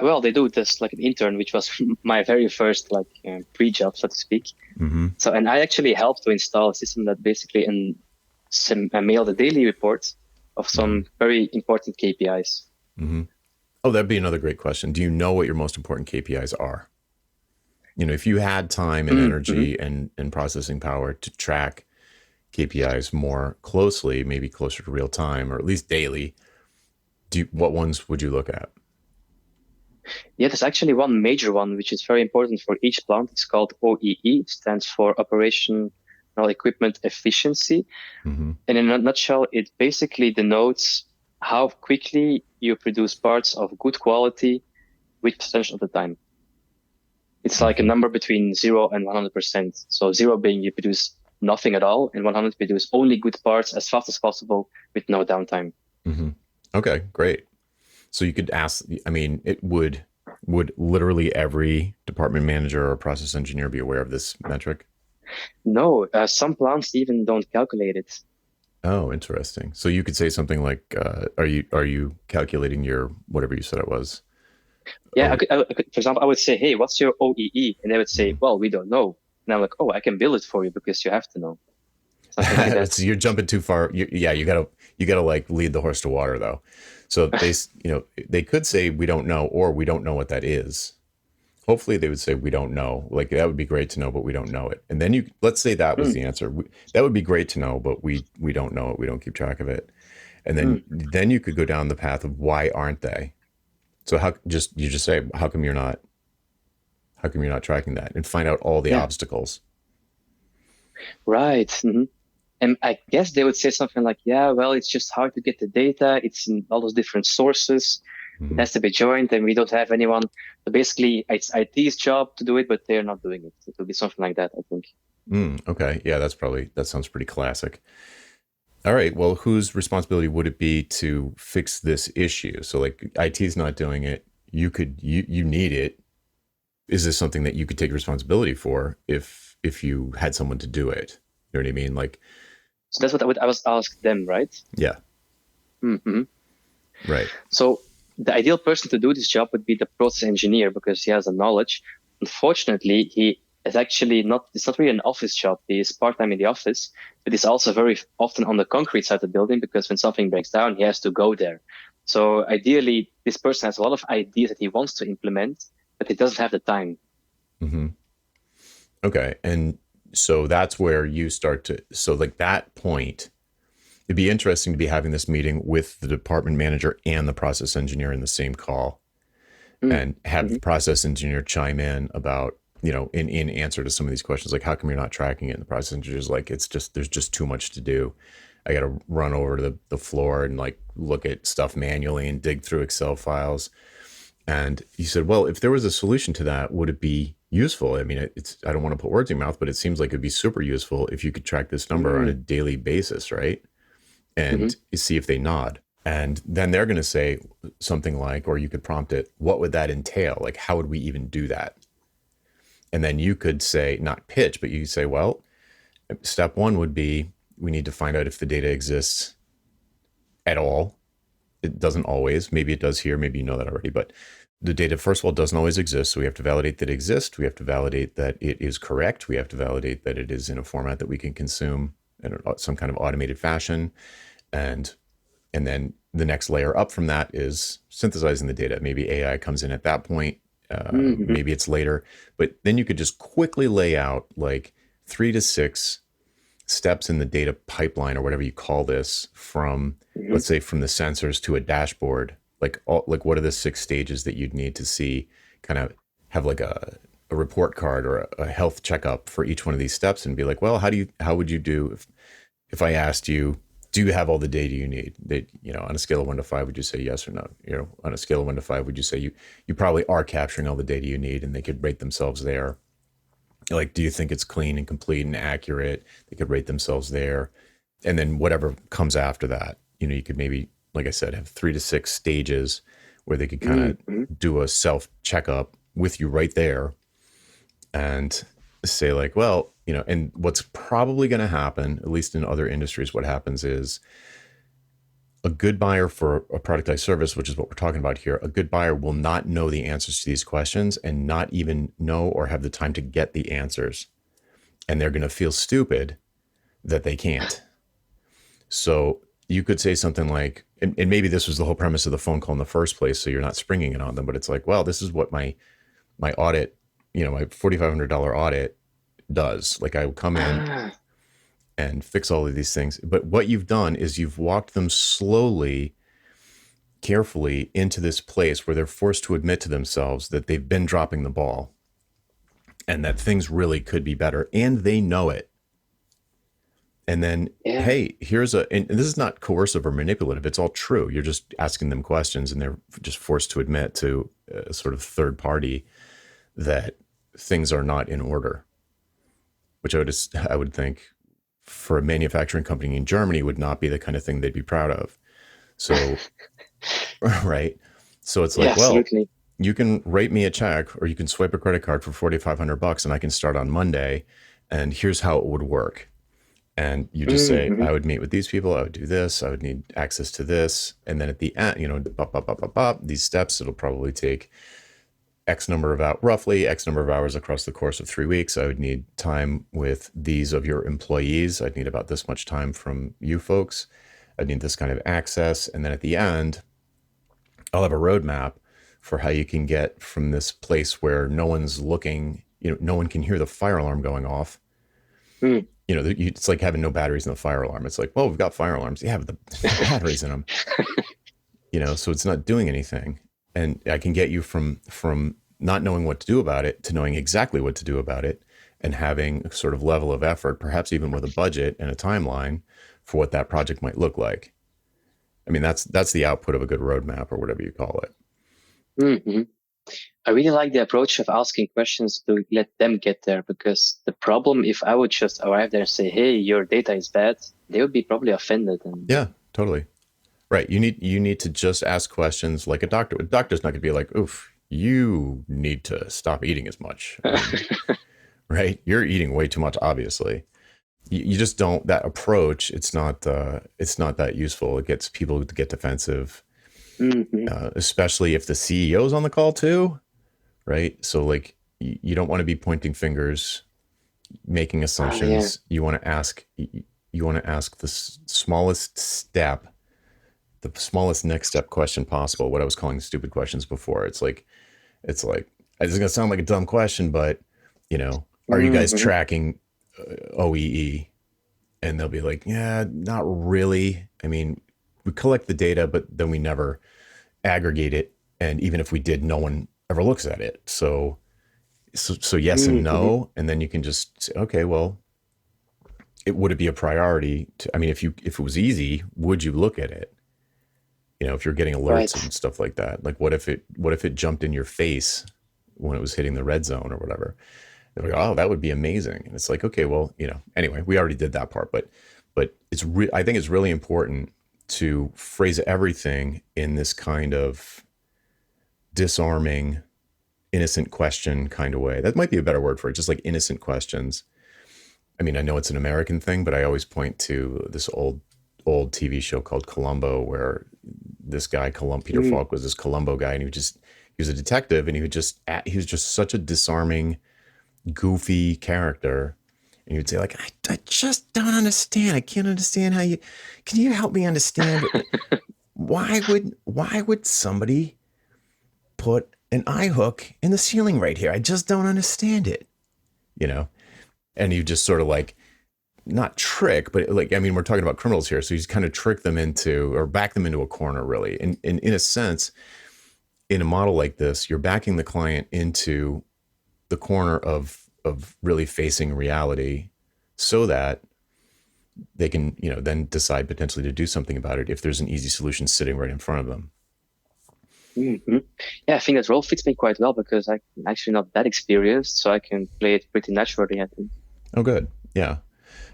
Well, they do this like an intern, which was my very first like pre-job, so to speak. Mm-hmm. So, and I actually helped to install a system that basically mailed a daily report of Mm-hmm. some very important KPIs. Mm-hmm. Oh, that'd be another great question. Do you know what your most important KPIs are? You know, if you had time and Mm-hmm. energy and processing power to track KPIs more closely, maybe closer to real time or at least daily, what ones would you look at? Yeah, there's actually one major one which is very important for each plant. It's called OEE, stands for Operational Equipment Efficiency. Mm-hmm. And in a nutshell, it basically denotes how quickly you produce parts of good quality which percentage of the time. It's like a Mm-hmm. number between 0 and 100%. So 0 being you produce nothing at all, and 100 produce only good parts as fast as possible with no downtime. Mm-hmm. Okay, great. So you could ask, I mean, it would literally every department manager or process engineer be aware of this metric? No, some plants even don't calculate it. Oh, interesting. So you could say something like, are you calculating your whatever you said it was? Yeah, Oh, for example, I would say, hey, what's your OEE? And they would say, mhm. well, we don't know. And I'm like, oh, I can build it for you because you have to know. Something like that. So you're jumping too far. Yeah, you gotta like lead the horse to water though. So they could say we don't know, or we don't know what that is. Hopefully they would say we don't know. Like that would be great to know, but we don't know it. And then let's say that was Mm, the answer. That would be great to know, but we don't know it. We don't keep track of it. And then mm. then you could go down the path of why aren't they? So you just say how come you're not tracking that and find out all the Yeah, obstacles. right. And I guess they would say something like, yeah, well, it's just hard to get the data. It's in all those different sources. It Hmm. has to be joined, and we don't have anyone. So basically, it's IT's job to do it, but they're not doing it. It will be something like that, I think. Okay. Yeah, that sounds pretty classic. All right. Well, whose responsibility would it be to fix this issue? So like IT's not doing it. You need it. Is this something that you could take responsibility for if you had someone to do it? You know what I mean? Like, So that's what I was asked them, right? yeah, Hmm. right. So the ideal person to do this job would be the process engineer because he has the knowledge. Unfortunately, he is actually not, it's not really an office job. He is part-time in the office, but he's also very often on the concrete side of the building because when something breaks down, he has to go there. So ideally, this person has a lot of ideas that he wants to implement, but he doesn't have the time. Hmm. Okay. And so that's where you start to, so like that point, it'd be interesting to be having this meeting with the department manager and the process engineer in the same call Mm. and have Hmm. the process engineer chime in about, in answer to some of these questions, like how come you're not tracking it? And the process engineer's like, there's just too much to do. I got to run over to the floor and like look at stuff manually and dig through Excel files. And he said, well, if there was a solution to that, would it be useful? I mean, I don't want to put words in your mouth, but it seems like it'd be super useful if you could track this number on a Mm. daily basis, right? Hmm. And see if they nod. And then they're going to say something like, or you could prompt it, what would that entail? Like, how would we even do that? And then you could say, not pitch, but you say, well, step one would be we need to find out if the data exists at all. It doesn't always. Maybe it does here. Maybe you know that already. But the data, first of all, doesn't always exist. So we have to validate that it exists. We have to validate that it is correct. We have to validate that it is in a format that we can consume in some kind of automated fashion. And and then the next layer up from that is synthesizing the data. Maybe AI comes in at that point. Hmm. Maybe it's later. But then you could just quickly lay out like 3 to 6 steps in the data pipeline or whatever you call this from, Hmm. let's say, from the sensors to a dashboard. Like what are the 6 stages that you'd need to see, kind of have like a report card or a health checkup for each one of these steps and be like, well, how would you do if I asked you, do you have all the data you need? On a scale of 1 to 5, would you say yes or no? On a scale of 1 to 5, would you say you probably are capturing all the data you need, and they could rate themselves there? Like, do you think it's clean and complete and accurate? They could rate themselves there, and then whatever comes after that, you could maybe, like I said, have 3 to 6 stages where they could kind of Mm-hmm. do a self checkup with you right there and say like, well, and what's probably going to happen, at least in other industries, what happens is a good buyer for a productized service, which is what we're talking about here, a good buyer will not know the answers to these questions and not even know or have the time to get the answers. And they're going to feel stupid that they can't. So you could say something like, and maybe this was the whole premise of the phone call in the first place, so you're not springing it on them, but it's like, well, this is what my audit, my $4,500 audit does. Like I would come in Ah, and fix all of these things. But what you've done is you've walked them slowly, carefully into this place where they're forced to admit to themselves that they've been dropping the ball and that things really could be better. And they know it. And then, yeah. hey, and this is not coercive or manipulative. It's all true. You're just asking them questions and they're just forced to admit to a sort of third party that things are not in order, which I would think for a manufacturing company in Germany would not be the kind of thing they'd be proud of. So, right. So it's Yeah, like, well, absolutely. you can write me a check or you can swipe a credit card for $4,500 and I can start on Monday. And here's how it would work. And you just say, Mm-hmm. I would meet with these people. I would do this. I would need access to this. And then at the end, these steps, it'll probably take roughly X number of hours across the course of 3 weeks. I would need time with these of your employees. I'd need about this much time from you folks. I'd need this kind of access. And then at the end, I'll have a roadmap for how you can get from this place where no one's looking, no one can hear the fire alarm going off. Mm. It's like having no batteries in the fire alarm. It's like, well, we've got fire alarms. Yeah, but the batteries in them, so it's not doing anything. And I can get you from not knowing what to do about it to knowing exactly what to do about it and having a sort of level of effort, perhaps even with a budget and a timeline for what that project might look like. I mean, that's the output of a good roadmap or whatever you call it. Mm-hmm. I really like the approach of asking questions to let them get there, because the problem, if I would just arrive there and say, "Hey, your data is bad," they would be probably offended. And Yeah, totally. Right. You need to just ask questions like a doctor. A doctor's not going to be like, "Oof, you need to stop eating as much." I mean, right? You're eating way too much, obviously. You just don't, that approach, it's not that useful. It gets people to get defensive, mm-hmm. especially if the CEO's on the call too, right? So like you don't want to be pointing fingers, making Oh yeah, assumptions. You want to ask the smallest step, the smallest next step question possible. What I was calling stupid questions before. It's like it's gonna sound like a dumb question, but are you guys mm-hmm. tracking OEE? And they'll be like, yeah, not really. I mean, we collect the data, but then we never aggregate it. And even if we did, no one ever looks at it. So yes and Mm-hmm. no. And then you can just say, okay, well, would it be a priority I mean, if it was easy, would you look at it? If you're getting alerts Right. and stuff like that, like what if it jumped in your face when it was hitting the red zone or whatever? They're like, oh, that would be amazing. And it's like, okay, well, anyway, we already did that part, but I think it's really important to phrase everything in this kind of disarming, innocent question kind of way. That might be a better word for it, just like innocent questions. I mean, I know it's an American thing, but I always point to this old TV show called Columbo, where this guy, Peter Mm. Falk, was this Columbo guy, and he was a detective, and he was just such a disarming, goofy character. And you'd say like, I just don't understand. I can't understand can you help me understand why would somebody put an eye hook in the ceiling right here? I just don't understand it, you know? And you just sort of like, not trick, but like, I mean, we're talking about criminals here. So you just kind of trick them into, or back them into a corner really. And in a sense, in a model like this, you're backing the client into the corner of really facing reality so that they can, then decide potentially to do something about it if there's an easy solution sitting right in front of them. Mm-hmm. Yeah, I think that role fits me quite well because I'm actually not that experienced, so I can play it pretty naturally, I think. Oh, good. Yeah.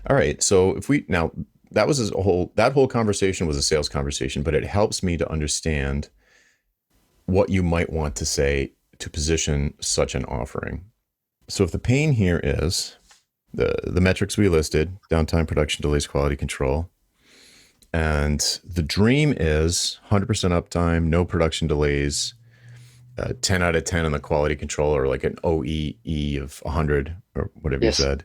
All right. So if we now that whole conversation was a sales conversation, but it helps me to understand what you might want to say to position such an offering. So if the pain here is the metrics we listed, downtime, production delays, quality control, and the dream is 100% uptime, no production delays, 10 out of 10 on the quality control, or like an OEE of 100 or whatever you Yes, said,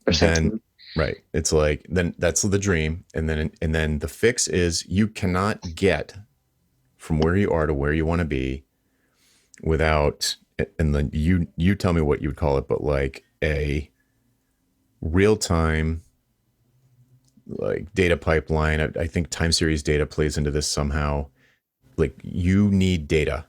percent. then right, it's like then that's the dream, and then the fix is you cannot get from where you are to where you want to be without, and then you tell me what you would call it, but like a real time like data pipeline. I think time series data plays into this somehow. Like you need data.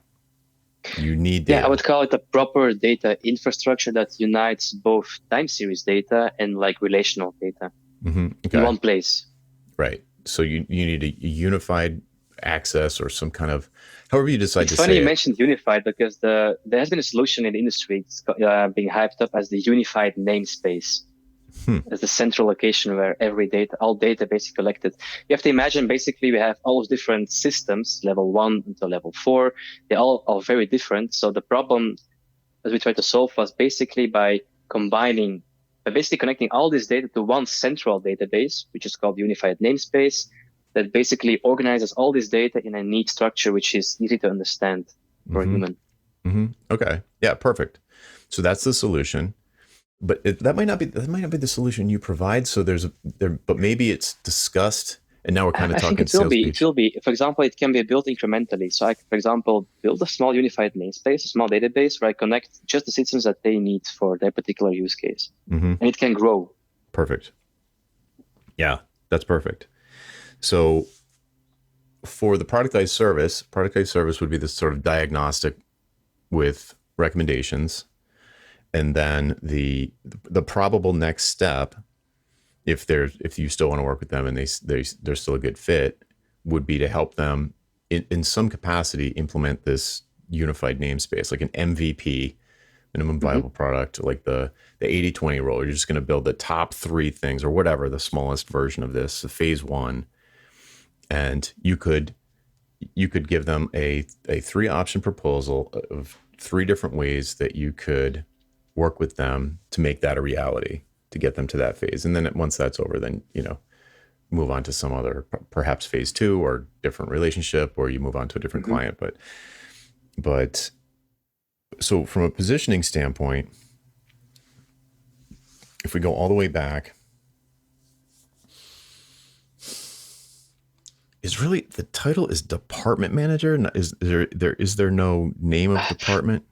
You need Yeah, I data. would call it a proper data infrastructure that unites both time series data and like relational data in Okay. one place. Right. So you need a unified access or some kind of, however you decide It's to funny say you it. mentioned unified because there has been a solution in the industry. It's being hyped up as the unified namespace, Hmm. as the central location where all data basically collected. You have to imagine basically we have all those different systems, level 1 until level 4. They all are very different. So the problem that we tried to solve was basically by basically connecting all this data to one central database, which is called unified namespace, that basically organizes all this data in a neat structure, which is easy to understand for a Mm-hmm. human. Mm-hmm. Okay. Yeah. Perfect. So that's the solution. But that might not be the solution you provide. So but maybe it's discussed, and now we're kind of I think talking it will sales be. It pitch. will be. For example, it can be built incrementally. So I can, for example, build a small unified namespace, a small database where I connect just the systems that they need for their particular use case. Mm-hmm. And it can grow. Perfect. Yeah, that's perfect. So for the productized service would be this sort of diagnostic with recommendations, and then the probable next step, if you still want to work with them and they're still a good fit, would be to help them in some capacity implement this unified namespace, like an MVP, minimum Hmm. viable product, like the 80/20 rule. You're just going to build the top three things or whatever, the smallest version of this, phase one, and you could give them a three option proposal of three different ways that you could work with them to make that a reality, to get them to that phase. And then once that's over, then move on to some other, perhaps phase two or different relationship, or you move on to a different Hmm. client. But so from a positioning standpoint, if we go all the way back, is really the title is department manager. Is there no name of department?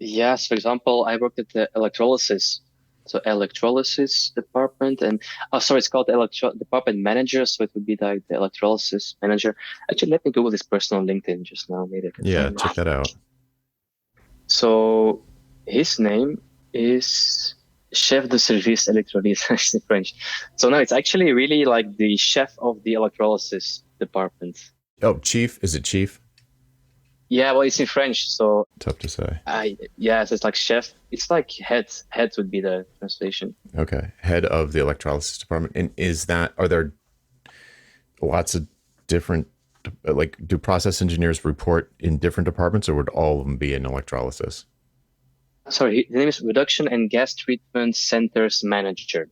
Yes, for example, I worked at the electrolysis. So electrolysis department and oh sorry, it's called department manager. So it would be like the electrolysis manager. Actually, let me Google this person on LinkedIn just now. Maybe I can Yeah, find it. check that out. So his name is chef de service électrolyse in French. So no, it's actually really like the chef of the electrolysis department. Oh, chief, is it chief? Yeah, well, it's in French, so Tough to say. so it's like chef. It's like head. Head would be the translation. Okay, head of the electrolysis department. And are there lots of different, like, do process engineers report in different departments, or would all of them be in electrolysis? Sorry, the name is Reduction and Gas Treatment Centers Manager.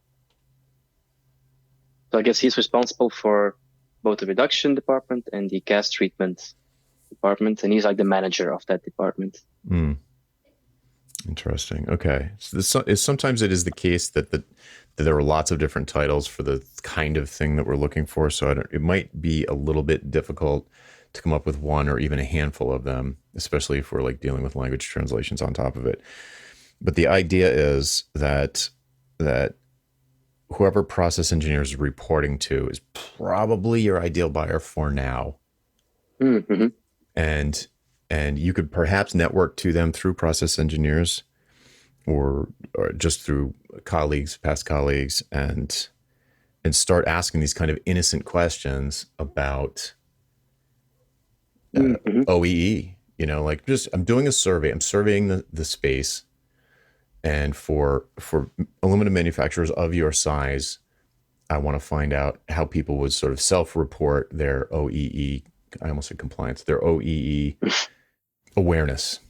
So I guess he's responsible for both the reduction department and the gas treatment department, and he's like the manager of that department. Hmm. Interesting. Okay. So sometimes it is the case that there are lots of different titles for the kind of thing that we're looking for. So it might be a little bit difficult to come up with one or even a handful of them, especially if we're like dealing with language translations on top of it. But the idea is that whoever process engineer is reporting to is probably your ideal buyer for now. Mm-hmm. And you could perhaps network to them through process engineers, or just through colleagues, past colleagues, and start asking these kind of innocent questions about Mm-hmm. OEE. Like, just I'm doing a survey. I'm surveying the space, and for aluminum manufacturers of your size, I want to find out how people would sort of self-report their OEE I almost said compliance, their OEE awareness,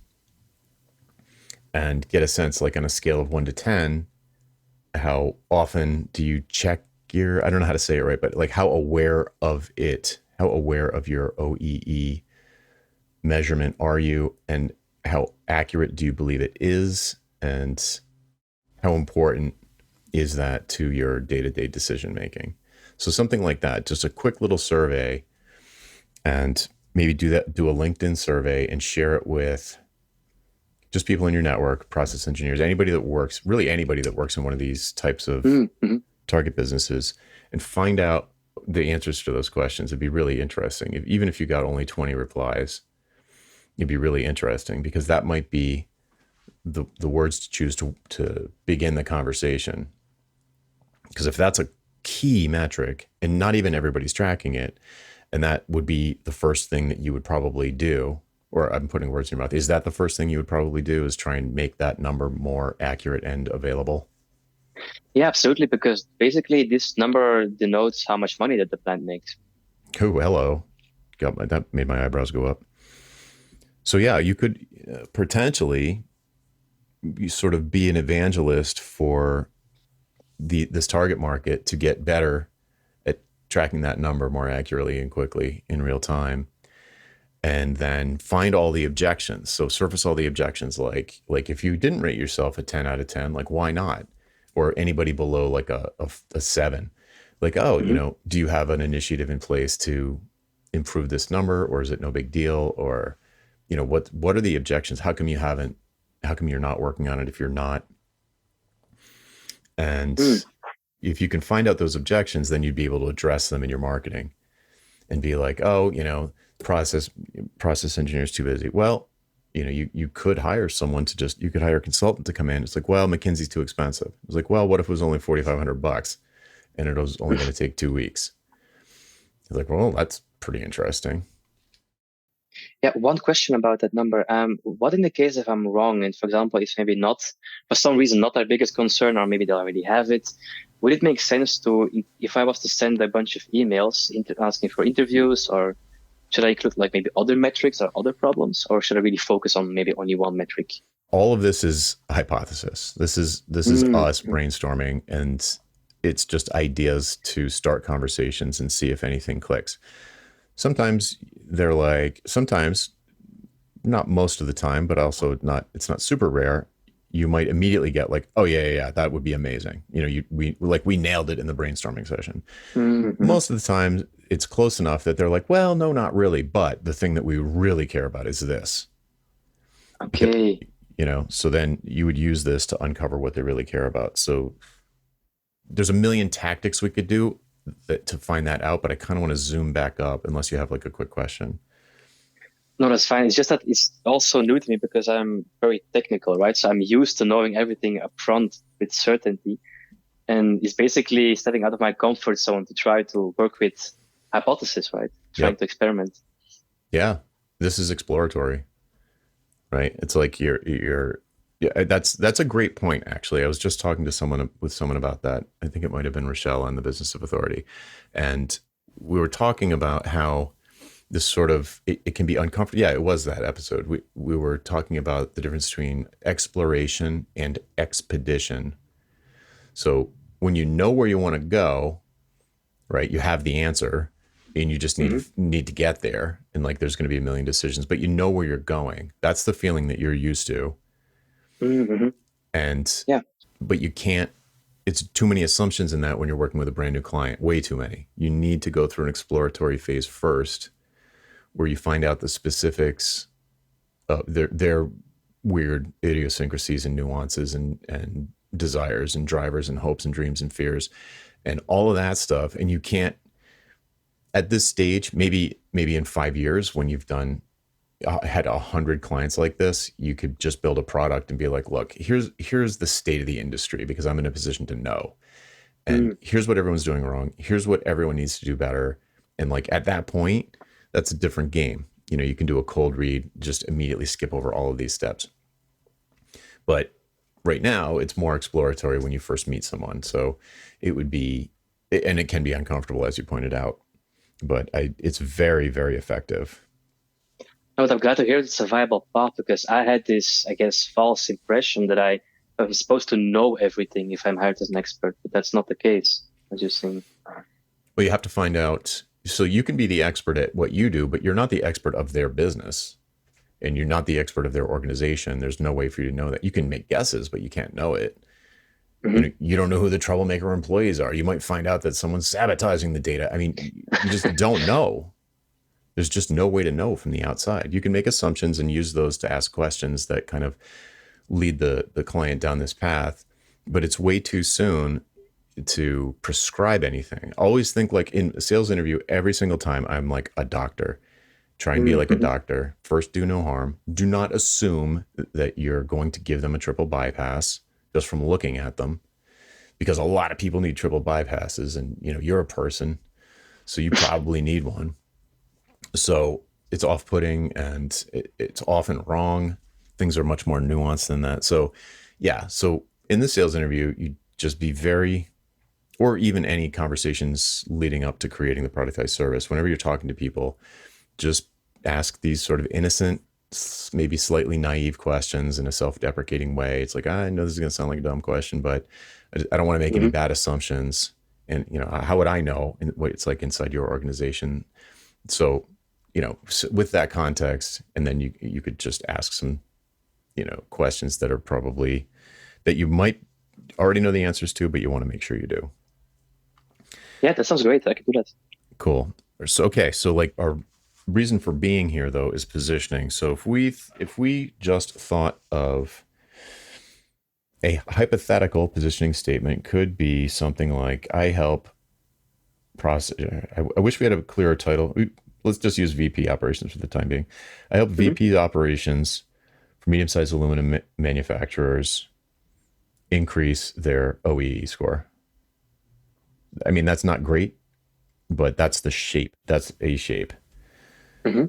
and get a sense, like on a scale of 1 to 10, how often do you check your, I don't know how to say it right, but like how aware of it, how aware of your OEE measurement are you, and how accurate do you believe it is, and how important is that to your day-to-day decision making? So something like that, just a quick little survey, and maybe do a LinkedIn survey and share it with just people in your network, process engineers, anybody that works, really anybody that works in one of these types of Mm-hmm. target businesses, and find out the answers to those questions. It'd be really interesting. Even if you got only 20 replies, it'd be really interesting, because that might be the words to choose to begin the conversation. Because if that's a key metric and not even everybody's tracking it, and that would be the first thing that you would probably do, or I'm putting words in your mouth, is that the first thing you would probably do, is try and make that number more accurate and available? Yeah, absolutely. Because basically, this number denotes how much money that the plant makes. Oh, hello. That made my eyebrows go up. So yeah, you could potentially sort of be an evangelist for this target market to get better at tracking that number more accurately and quickly in real time, and then find all the objections. So surface all the objections, like if you didn't rate yourself a 10 out of 10, like why not? Or anybody below like a 7, like, oh, Mm-hmm. do you have an initiative in place to improve this number, or is it no big deal? Or what are the objections? How come you're not working on it if you're not? And Mm. if you can find out those objections, then you'd be able to address them in your marketing and be like, oh, process engineer's too busy. Well, you could hire someone you could hire a consultant to come in. It's like, well, McKinsey's too expensive. It's like, well, what if it was only $4,500 and it was only going to take 2 weeks? It's like, well, that's pretty interesting. Yeah, one question about that number. What in the case if I'm wrong, and for example, it's maybe not, for some reason, not their biggest concern, or maybe they already have it. Would it make sense to, if I was to send a bunch of emails asking for interviews, or should I include like maybe other metrics or other problems, or should I really focus on maybe only one metric? All of this is a hypothesis. This is Mm. us brainstorming, and it's just ideas to start conversations and see if anything clicks. Sometimes sometimes, not most of the time, but also not, it's not super rare. You might immediately get like, oh yeah, that would be amazing. We nailed it in the brainstorming session. Mm-hmm. Most of the time it's close enough that they're like, well, no, not really. But the thing that we really care about is this. Because, Okay. so then you would use this to uncover what they really care about. So there's a million tactics we could do to find that out, but I kind of want to zoom back up unless you have like a quick question. No, that's fine. It's just that it's also new to me because I'm very technical, right? So I'm used to knowing everything upfront with certainty. And it's basically stepping out of my comfort zone to try to work with hypothesis, right? Trying Yep. to experiment. Yeah. This is exploratory, right? It's like yeah, that's a great point. Actually, I was just talking to someone about that. I think it might have been Rochelle on the Business of Authority, and we were talking about how this sort of it can be uncomfortable. Yeah, it was that episode. We were talking about the difference between exploration and expedition. So when you know where you want to go, right, you have the answer, and you just Mm-hmm. need to get there, and like there's going to be a million decisions, but you know where you're going. That's the feeling that you're used to. Mm-hmm. And Yeah. but you can't, it's too many assumptions in that when you're working with a brand new client, way too many. You need to go through an exploratory phase first, where you find out the specifics of their weird idiosyncrasies and nuances, and desires and drivers and hopes and dreams and fears and all of that stuff. And you can't, at this stage, maybe in 5 years, when you've had 100 clients like this, you could just build a product and be like, look, here's the state of the industry, because I'm in a position to know, and Mm. here's what everyone's doing wrong, here's what everyone needs to do better. And like at that point, that's a different game. You can do a cold read, just immediately skip over all of these steps. But right now it's more exploratory when you first meet someone. So it would be, and it can be uncomfortable, as you pointed out. but it's very, very effective. But I'm glad to hear it's a viable path because I had this, I guess, false impression that I'm supposed to know everything if I'm hired as an expert, but that's not the case, as you're saying. Well, you have to find out. So you can be the expert at what you do, but you're not the expert of their business and you're not the expert of their organization. There's no way for you to know that. You can make guesses, but you can't know it. Hmm. You don't know who the troublemaker employees are. You might find out that someone's sabotaging the data. I mean, you just don't know. There's just no way to know from the outside. You can make assumptions and use those to ask questions that kind of lead the client down this path, but it's way too soon to prescribe anything. Always think like in a sales interview, every single time I'm like a doctor. Try and be like a Hmm. doctor. First, do no harm. Do not assume that you're going to give them a triple bypass just from looking at them, because a lot of people need triple bypasses, and you're a person, so you probably need one. So it's off-putting and it's often wrong. Things are much more nuanced than that. So yeah, so in the sales interview, you just be very, or even any conversations leading up to creating the productized service, whenever you're talking to people, just ask these sort of innocent, maybe slightly naive questions in a self-deprecating way. It's like, I know this is going to sound like a dumb question, but I don't want to make any Hmm. bad assumptions. And how would I know what it's like inside your organization? So, with that context, and then you could just ask some, questions that are probably that you might already know the answers to, but you want to make sure you do. Yeah, that sounds great. I could do that. Cool. So okay, so like our reason for being here though is positioning. So if we just thought of a hypothetical positioning statement could be something like I help process. I wish we had a clearer title. Let's just use VP operations for the time being. I help Hmm. VP operations for medium-sized aluminum manufacturers increase their OEE score. I mean, that's not great, but that's the shape. That's a shape. Hmm.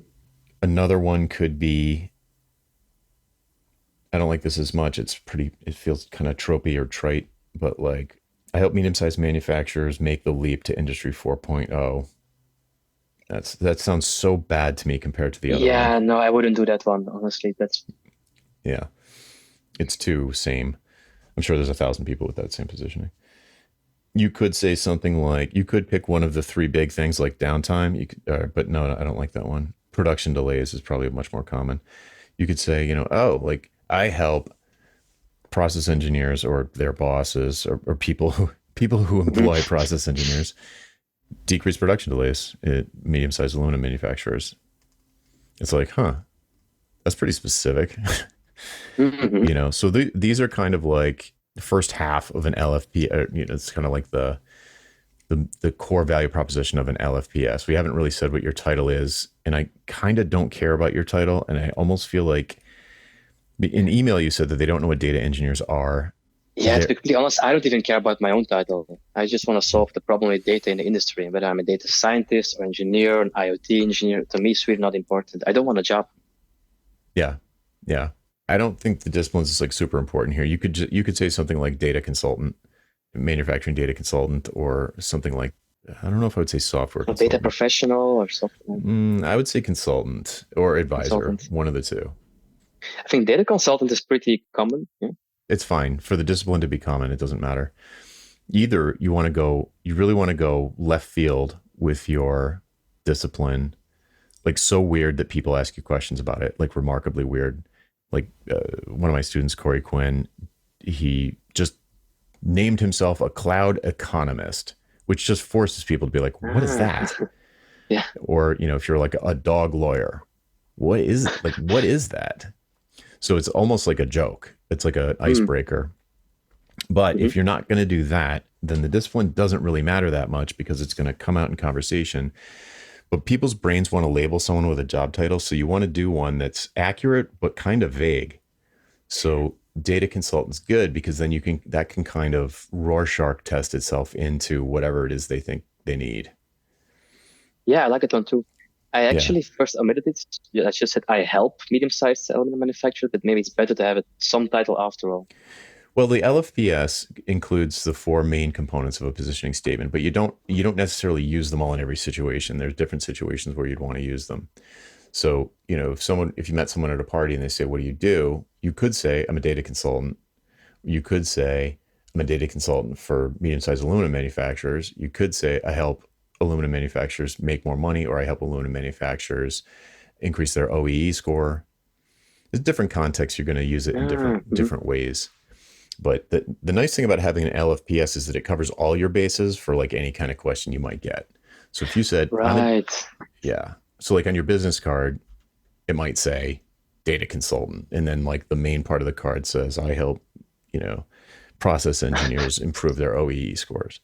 Another one could be I don't like this as much. It feels kind of tropey or trite, but like I help medium-sized manufacturers make the leap to Industry 4.0. That sounds so bad to me compared to the other one. Yeah, no, I wouldn't do that one, honestly. That's Yeah, it's too same. I'm sure there's 1,000 people with that same positioning. You could say something like you could pick one of the three big things like downtime. But no, I don't like that one. Production delays is probably much more common. You could say, oh, like I help process engineers or their bosses or people who Mhm. employ process engineers decrease production delays at medium-sized aluminum manufacturers. It's like, huh, that's pretty specific. Mhm. So these are kind of like the first half of an LFP. It's kind of like the core value proposition of an LFPS. We haven't really said what your title is, and I kind of don't care about your title, and I almost feel like in email you said that they don't know what data engineers are. Yeah, to They're be completely honest, I don't even care about my own title. I just want to solve the problem with data in the industry. Whether I'm a data scientist or engineer, an IoT engineer, to me, it's really not important. I don't want a job. Yeah, yeah. I don't think the disciplines is like super important here. You could say something like data consultant, manufacturing data consultant, or something like I don't know if I would say software A data consultant. professional or something, I would say consultant or advisor, consultant. one of the two. I think data consultant is pretty common. Yeah. It's fine for the discipline to be common. It doesn't matter. Either you really want to go left field with your discipline, like so weird that people ask you questions about it, like remarkably weird. Like one of my students, Corey Quinn, he just named himself a cloud economist, which just forces people to be like, what is Ah, that? yeah. Or, if you're like a dog lawyer, what is that? So it's almost like a joke. It's like an Mm. icebreaker. But Hmm. if you're not going to do that, then the discipline doesn't really matter that much because it's going to come out in conversation. But people's brains want to label someone with a job title. So you want to do one that's accurate, but kind of vague. So data consultant's good because then that can kind of Rorschach test itself into whatever it is they think they need. Yeah, I like it one too. I Yeah. actually first omitted it. Yeah, I just said I help medium-sized aluminum manufacturers, but maybe it's better to have it some title after all. Well, the LFPS includes the four main components of a positioning statement, but you don't necessarily use them all in every situation. There's different situations where you'd want to use them. So, if you met someone at a party and they say, "What do?" You could say, "I'm a data consultant." You could say, "I'm a data consultant for medium-sized aluminum manufacturers." You could say, "I help aluminum manufacturers make more money," or "I help aluminum manufacturers increase their OEE score." There's different contexts. You're going to use it in Ah, mhm. different ways. But the nice thing about having an LFPS is that it covers all your bases for like any kind of question you might get. So if you said, "I'm a," Right. yeah. So like on your business card, it might say data consultant. And then like the main part of the card says, "I help, you know, process engineers improve their OEE scores."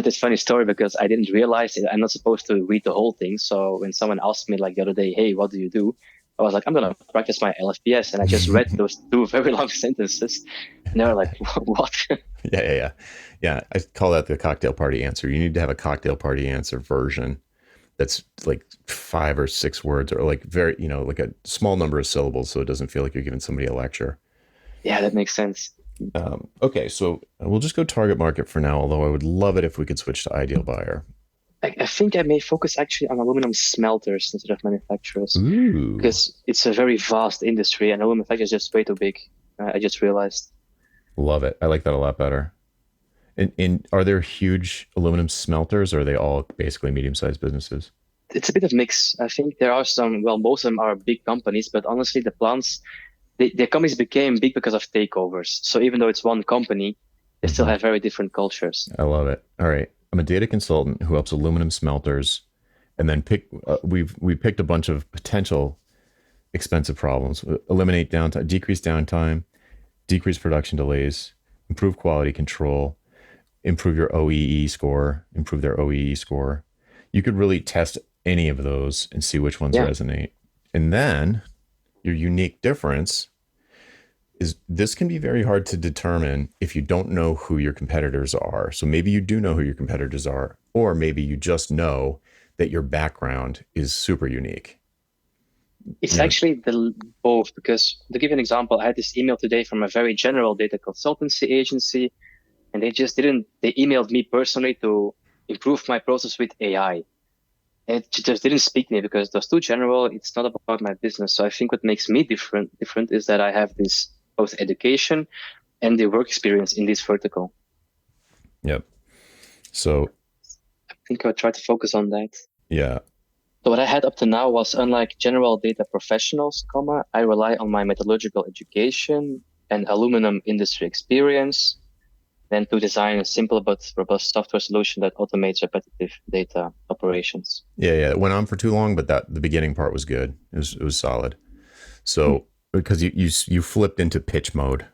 This funny story because I didn't realize it. I'm not supposed to read the whole thing. So when someone asked me like the other day, "Hey, what do you do?" I was like, "I'm gonna practice my LFPS," and I just read those two very long sentences, and they were like, "What?" Yeah. Yeah. I call that the cocktail party answer. You need to have a cocktail party answer version that's like 5 or 6 words or like very, like a small number of syllables so it doesn't feel like you're giving somebody a lecture. Yeah, that makes sense. Okay, so we'll just go target market for now, although I would love it if we could switch to ideal buyer. I think I may focus actually on aluminum smelters instead of manufacturers Ooh, because it's a very vast industry and aluminum manufacturers is just way too big. I just realized love it. I like that a lot better. And are there huge aluminum smelters or are they all basically medium sized businesses? it's a bit of mix. I think there are some, well, most of them are big companies, but honestly, the plants, the companies became big because of takeovers. So even though it's one company, they still Hmm. have very different cultures. I love it. All right. I'm a data consultant who helps aluminum smelters and then we picked a bunch of potential expensive problems. Eliminate downtime, decrease production delays, improve quality control, improve your OEE score, improve their OEE score. You could really test any of those and see which ones Yeah, resonate. And then your unique difference is this can be very hard to determine if you don't know who your competitors are. So maybe you do know who your competitors are, or maybe you just know that your background is super unique. it's You know, actually the both because to give you an example, I had this email today from a very general data consultancy agency, and they emailed me personally to improve my process with AI. It just didn't speak to me because it was too general. It's not about my business. So I think what makes me different is that I have this both education and the work experience in this vertical. yep. So I think I try to focus on that. yeah, So what I had up to now was unlike general data professionals, I rely on my metallurgical education and aluminum industry experience, then to design a simple but robust software solution that automates repetitive data operations. yeah. It went on for too long, but that the beginning part was good. It was solid. Hmm. So because you flipped into pitch mode,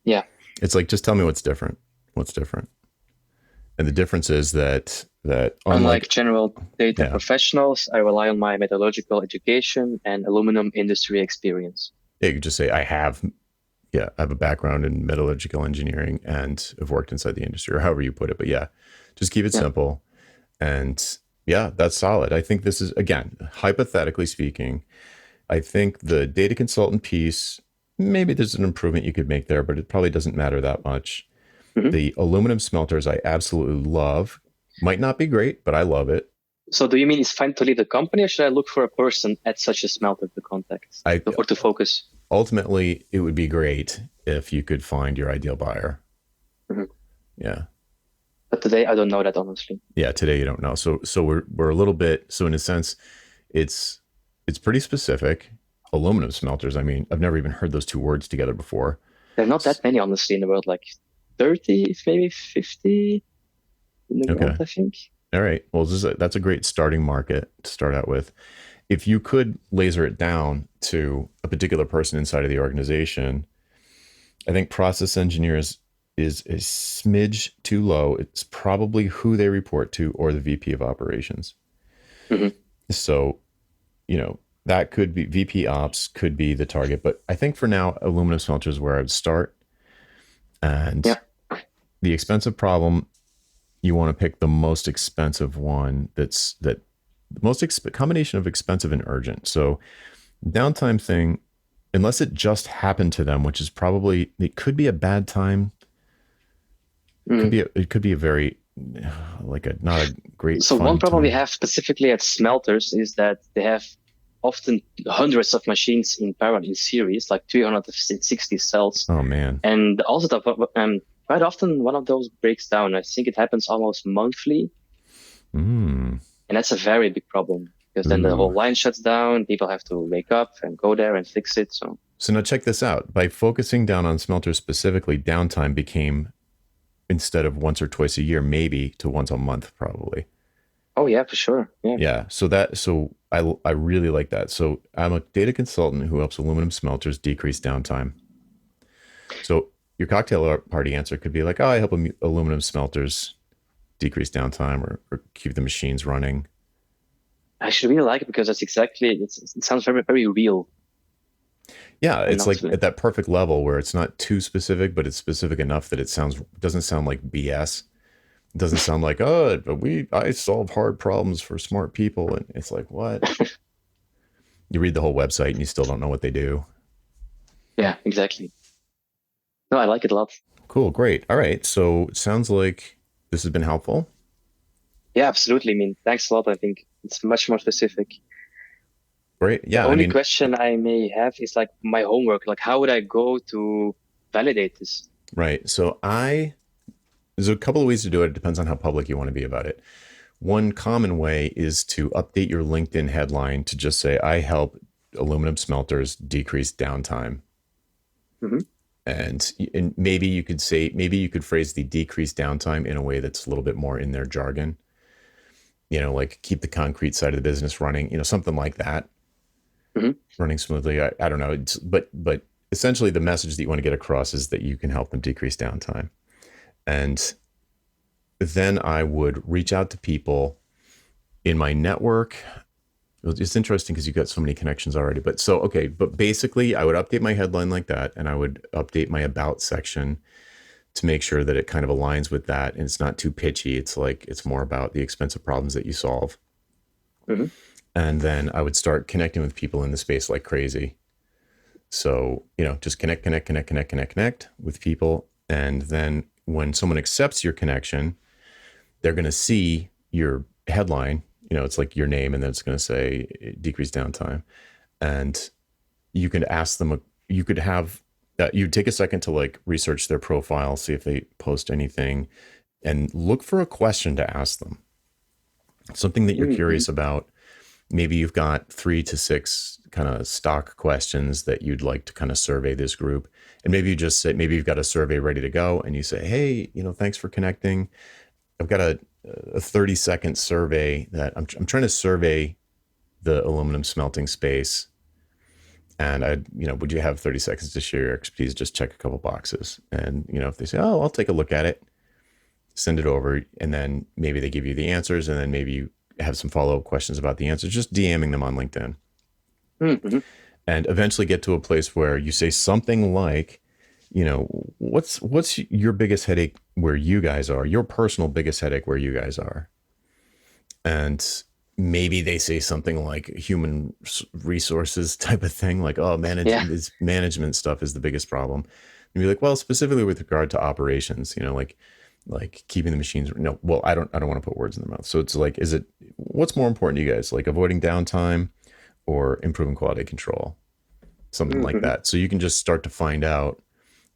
Yeah. it's like just tell me what's different. What's different? And the difference is that Unlike unlike general data yeah, professionals, I rely on my metallurgical education and aluminum industry experience. you could just say I have a background in metallurgical engineering and have worked inside the industry or however you put it. But yeah, just keep it Yeah. simple. And yeah, that's solid. I think this is again, hypothetically speaking, I think the data consultant piece, maybe there's an improvement you could make there, but it probably doesn't matter that much. Mhm. The aluminum smelters I absolutely love. Might not be great, but I love it. So do you mean it's fine to leave the company or should I look for a person at such a smelter to contact I or to focus? ultimately it would be great if you could find your ideal buyer. Mhm. Yeah. But today I don't know that honestly. Yeah, today you don't know. So we're a little bit so in a sense it's it's pretty specific. Aluminum smelters, I mean, I've never even heard those two words together before. There are not that many honestly in the world, like 30, maybe 50 in the world, Okay. I think. All right. Well, that's a great starting market to start out with. If you could laser it down to a particular person inside of the organization, I think process engineers is a smidge too low. It's probably who they report to or the VP of operations. Hmm. So, that could be VP ops could be the target, but I think for now, aluminum smelters is where I would start. And Yeah. the expensive problem, you want to pick the most expensive one combination of expensive and urgent. So downtime thing, unless it just happened to them, which is probably, it could be a bad time. Mm. It could be a very, like a, not a great So one fun problem we time. have specifically at smelters is that they have often hundreds of machines in parallel in series, like 360 cells. Oh man. And also, quite often one of those breaks down. I think it happens almost monthly, Mm. and that's a very big problem because then the Ooh. whole line shuts down. People have to wake up and go there and fix it. So, So now check this out. By focusing down on smelters specifically, downtime became, instead of once or twice a year, maybe to once a month, probably. oh yeah, for sure. Yeah. Yeah. So I really like that. So I'm a data consultant who helps aluminum smelters decrease downtime. So your cocktail party answer could be like, oh, I help aluminum smelters decrease downtime, or keep the machines running. I actually really like it because that's exactly, it sounds very, very real Yeah, and it's not, like at that perfect level where it's not too specific, but it's specific enough that it doesn't sound like BS. It doesn't sound like, oh, but I solve hard problems for smart people, and it's like, what? You read the whole website and you still don't know what they do. yeah, exactly. No, I like it a lot. Cool, great. All right, so it sounds like this has been helpful. Yeah, absolutely. I mean, thanks a lot. I think it's much more specific. Great. The Yeah, I only mean, question I may have is like my homework. Like, how would I go to validate this? right. There's a couple of ways to do it. It depends on how public you want to be about it. One common way is to update your LinkedIn headline to just say, I help aluminum smelters decrease downtime. Hmm. And maybe you could phrase the decreased downtime in a way that's a little bit more in their jargon, like keep the concrete side of the business running, something like that, Hmm. running smoothly. I don't know. But essentially the message that you want to get across is that you can help them decrease downtime. And then I would reach out to people in my network. It's interesting because you've got so many connections already. But basically, I would update my headline like that, and I would update my about section to make sure that it kind of aligns with that, and it's not too pitchy. It's more about the expensive problems that you solve. Hmm. And then I would start connecting with people in the space like crazy. So, just connect with people. And then when someone accepts your connection, they're going to see your headline. It's like your name, and then it's going to say decrease downtime. And you can ask them, you could have, you take a second to like research their profile, see if they post anything, and look for a question to ask them. Something that you're Hmm. curious about. Maybe you've got 3 to 6 kind of stock questions that you'd like to kind of survey this group. And maybe you just say, maybe you've got a survey ready to go, and you say, hey, thanks for connecting. I've got a 30-second survey that I'm trying to survey the aluminum smelting space. And would you have 30 seconds to share your expertise? Just check a couple boxes. And, if they say, oh, I'll take a look at it, send it over. And then maybe they give you the answers. And then maybe you have some follow-up questions about the answers, just DMing them on LinkedIn. Hmm. And eventually get to a place where you say something like, what's your biggest headache where you guys are, your personal biggest headache where you guys are? And maybe they say something like human resources type of thing, like, oh, Yeah. management stuff is the biggest problem. And you're like, well, specifically with regard to operations, like keeping the machines. No, well, I don't want to put words in their mouth. So it's like, what's more important to you guys, like avoiding downtime or improving quality control? Something like Hmm. that. So you can just start to find out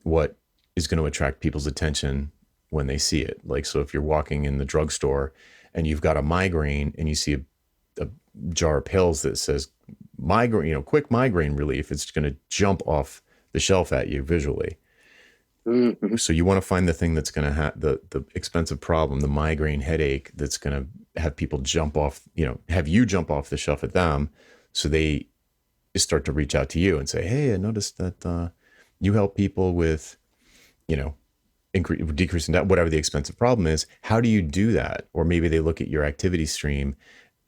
what is going to attract people's attention when they see it. Like, so if you're walking in the drugstore and you've got a migraine and you see a jar of pills that says migraine, quick migraine relief, it's going to jump off the shelf at you visually. Hmm. So you want to find the thing that's going to have the expensive problem, the migraine headache, that's going to have people jump off, have you jump off the shelf at them. So they start to reach out to you and say, hey, I noticed that you help people with, decreasing that, whatever the expensive problem is. How do you do that? Or maybe they look at your activity stream,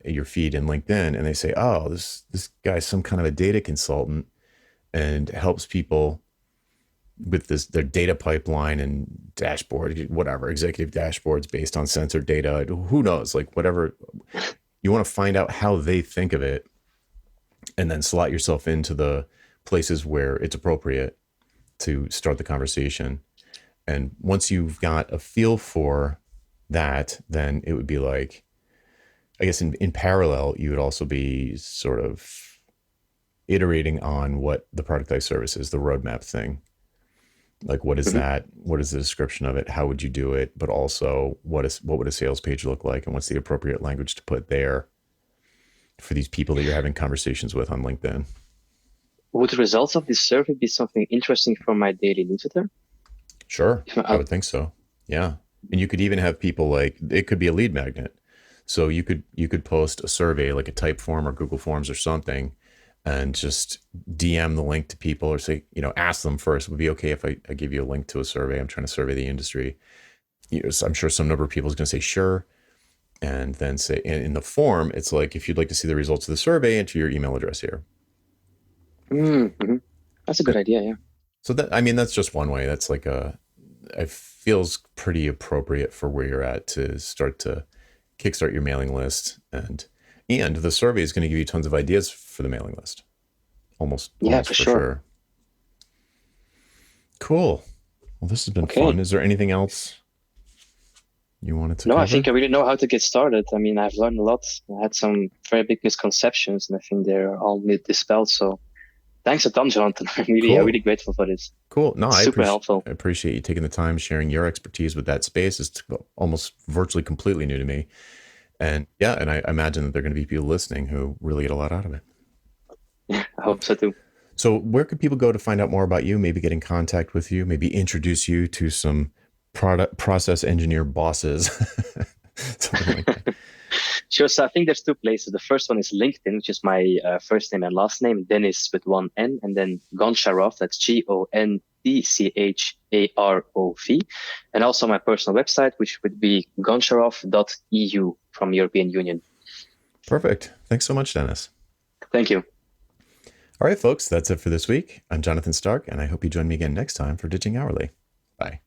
your feed in LinkedIn, and they say, oh, this guy's some kind of a data consultant and helps people with their data pipeline and dashboard, whatever, executive dashboards based on sensor data. Who knows? Like, whatever. You want to find out how they think of it, and then slot yourself into the places where it's appropriate to start the conversation. And once you've got a feel for that, then it would be like, I guess in parallel, you would also be sort of iterating on what the productized service is, the roadmap thing. Like, what is Mhm. that? What is the description of it? How would you do it? But also, what would a sales page look like? And what's the appropriate language to put there for these people that you're having conversations with on LinkedIn? Would the results of this survey be something interesting for my daily newsletter? Sure, If I I- would think so. Yeah, and you could even have people like it could be a lead magnet. So you could post a survey like a type form or Google Forms or something, and just DM the link to people or say, ask them first. It would be okay if I give you a link to a survey. I'm trying to survey the industry. So I'm sure some number of people is going to say sure, and then say in the form, it's like if you'd like to see the results of the survey, enter your email address here. Mhm. That's a good idea. Yeah. So that I mean that's just one way. That's like it feels pretty appropriate for where you're at to start to kickstart your mailing list, and the survey is going to give you tons of ideas for the mailing list. Almost Yeah, almost for for sure. sure. Cool. Well, this has been fun. Okay. Is there anything else you wanted to No, I think cover? I really know how to get started. I mean, I've learned a lot. I had some very big misconceptions, and I think they're all dispelled. So thanks a ton, Jonathan. I'm really Cool. grateful for this. Cool. No, It's super helpful. I appreciate you taking the time sharing your expertise with that space. It's almost virtually completely new to me. And yeah, and I imagine that there are going to be people listening who really get a lot out of it. I hope so too. So, where could people go to find out more about you? Maybe get in contact with you. Maybe introduce you to some product process engineer bosses, something like that. Sure. So I think there's two places. The first one is LinkedIn, which is my first name and last name, Denis with one N, and then Goncharov, that's Gontcharov, and also my personal website, which would be goncharov.eu from European Union. Perfect. Thanks so much, Dennis. Thank you. All right, folks, that's it for this week. I'm Jonathan Stark, and I hope you join me again next time for Ditching Hourly. Bye.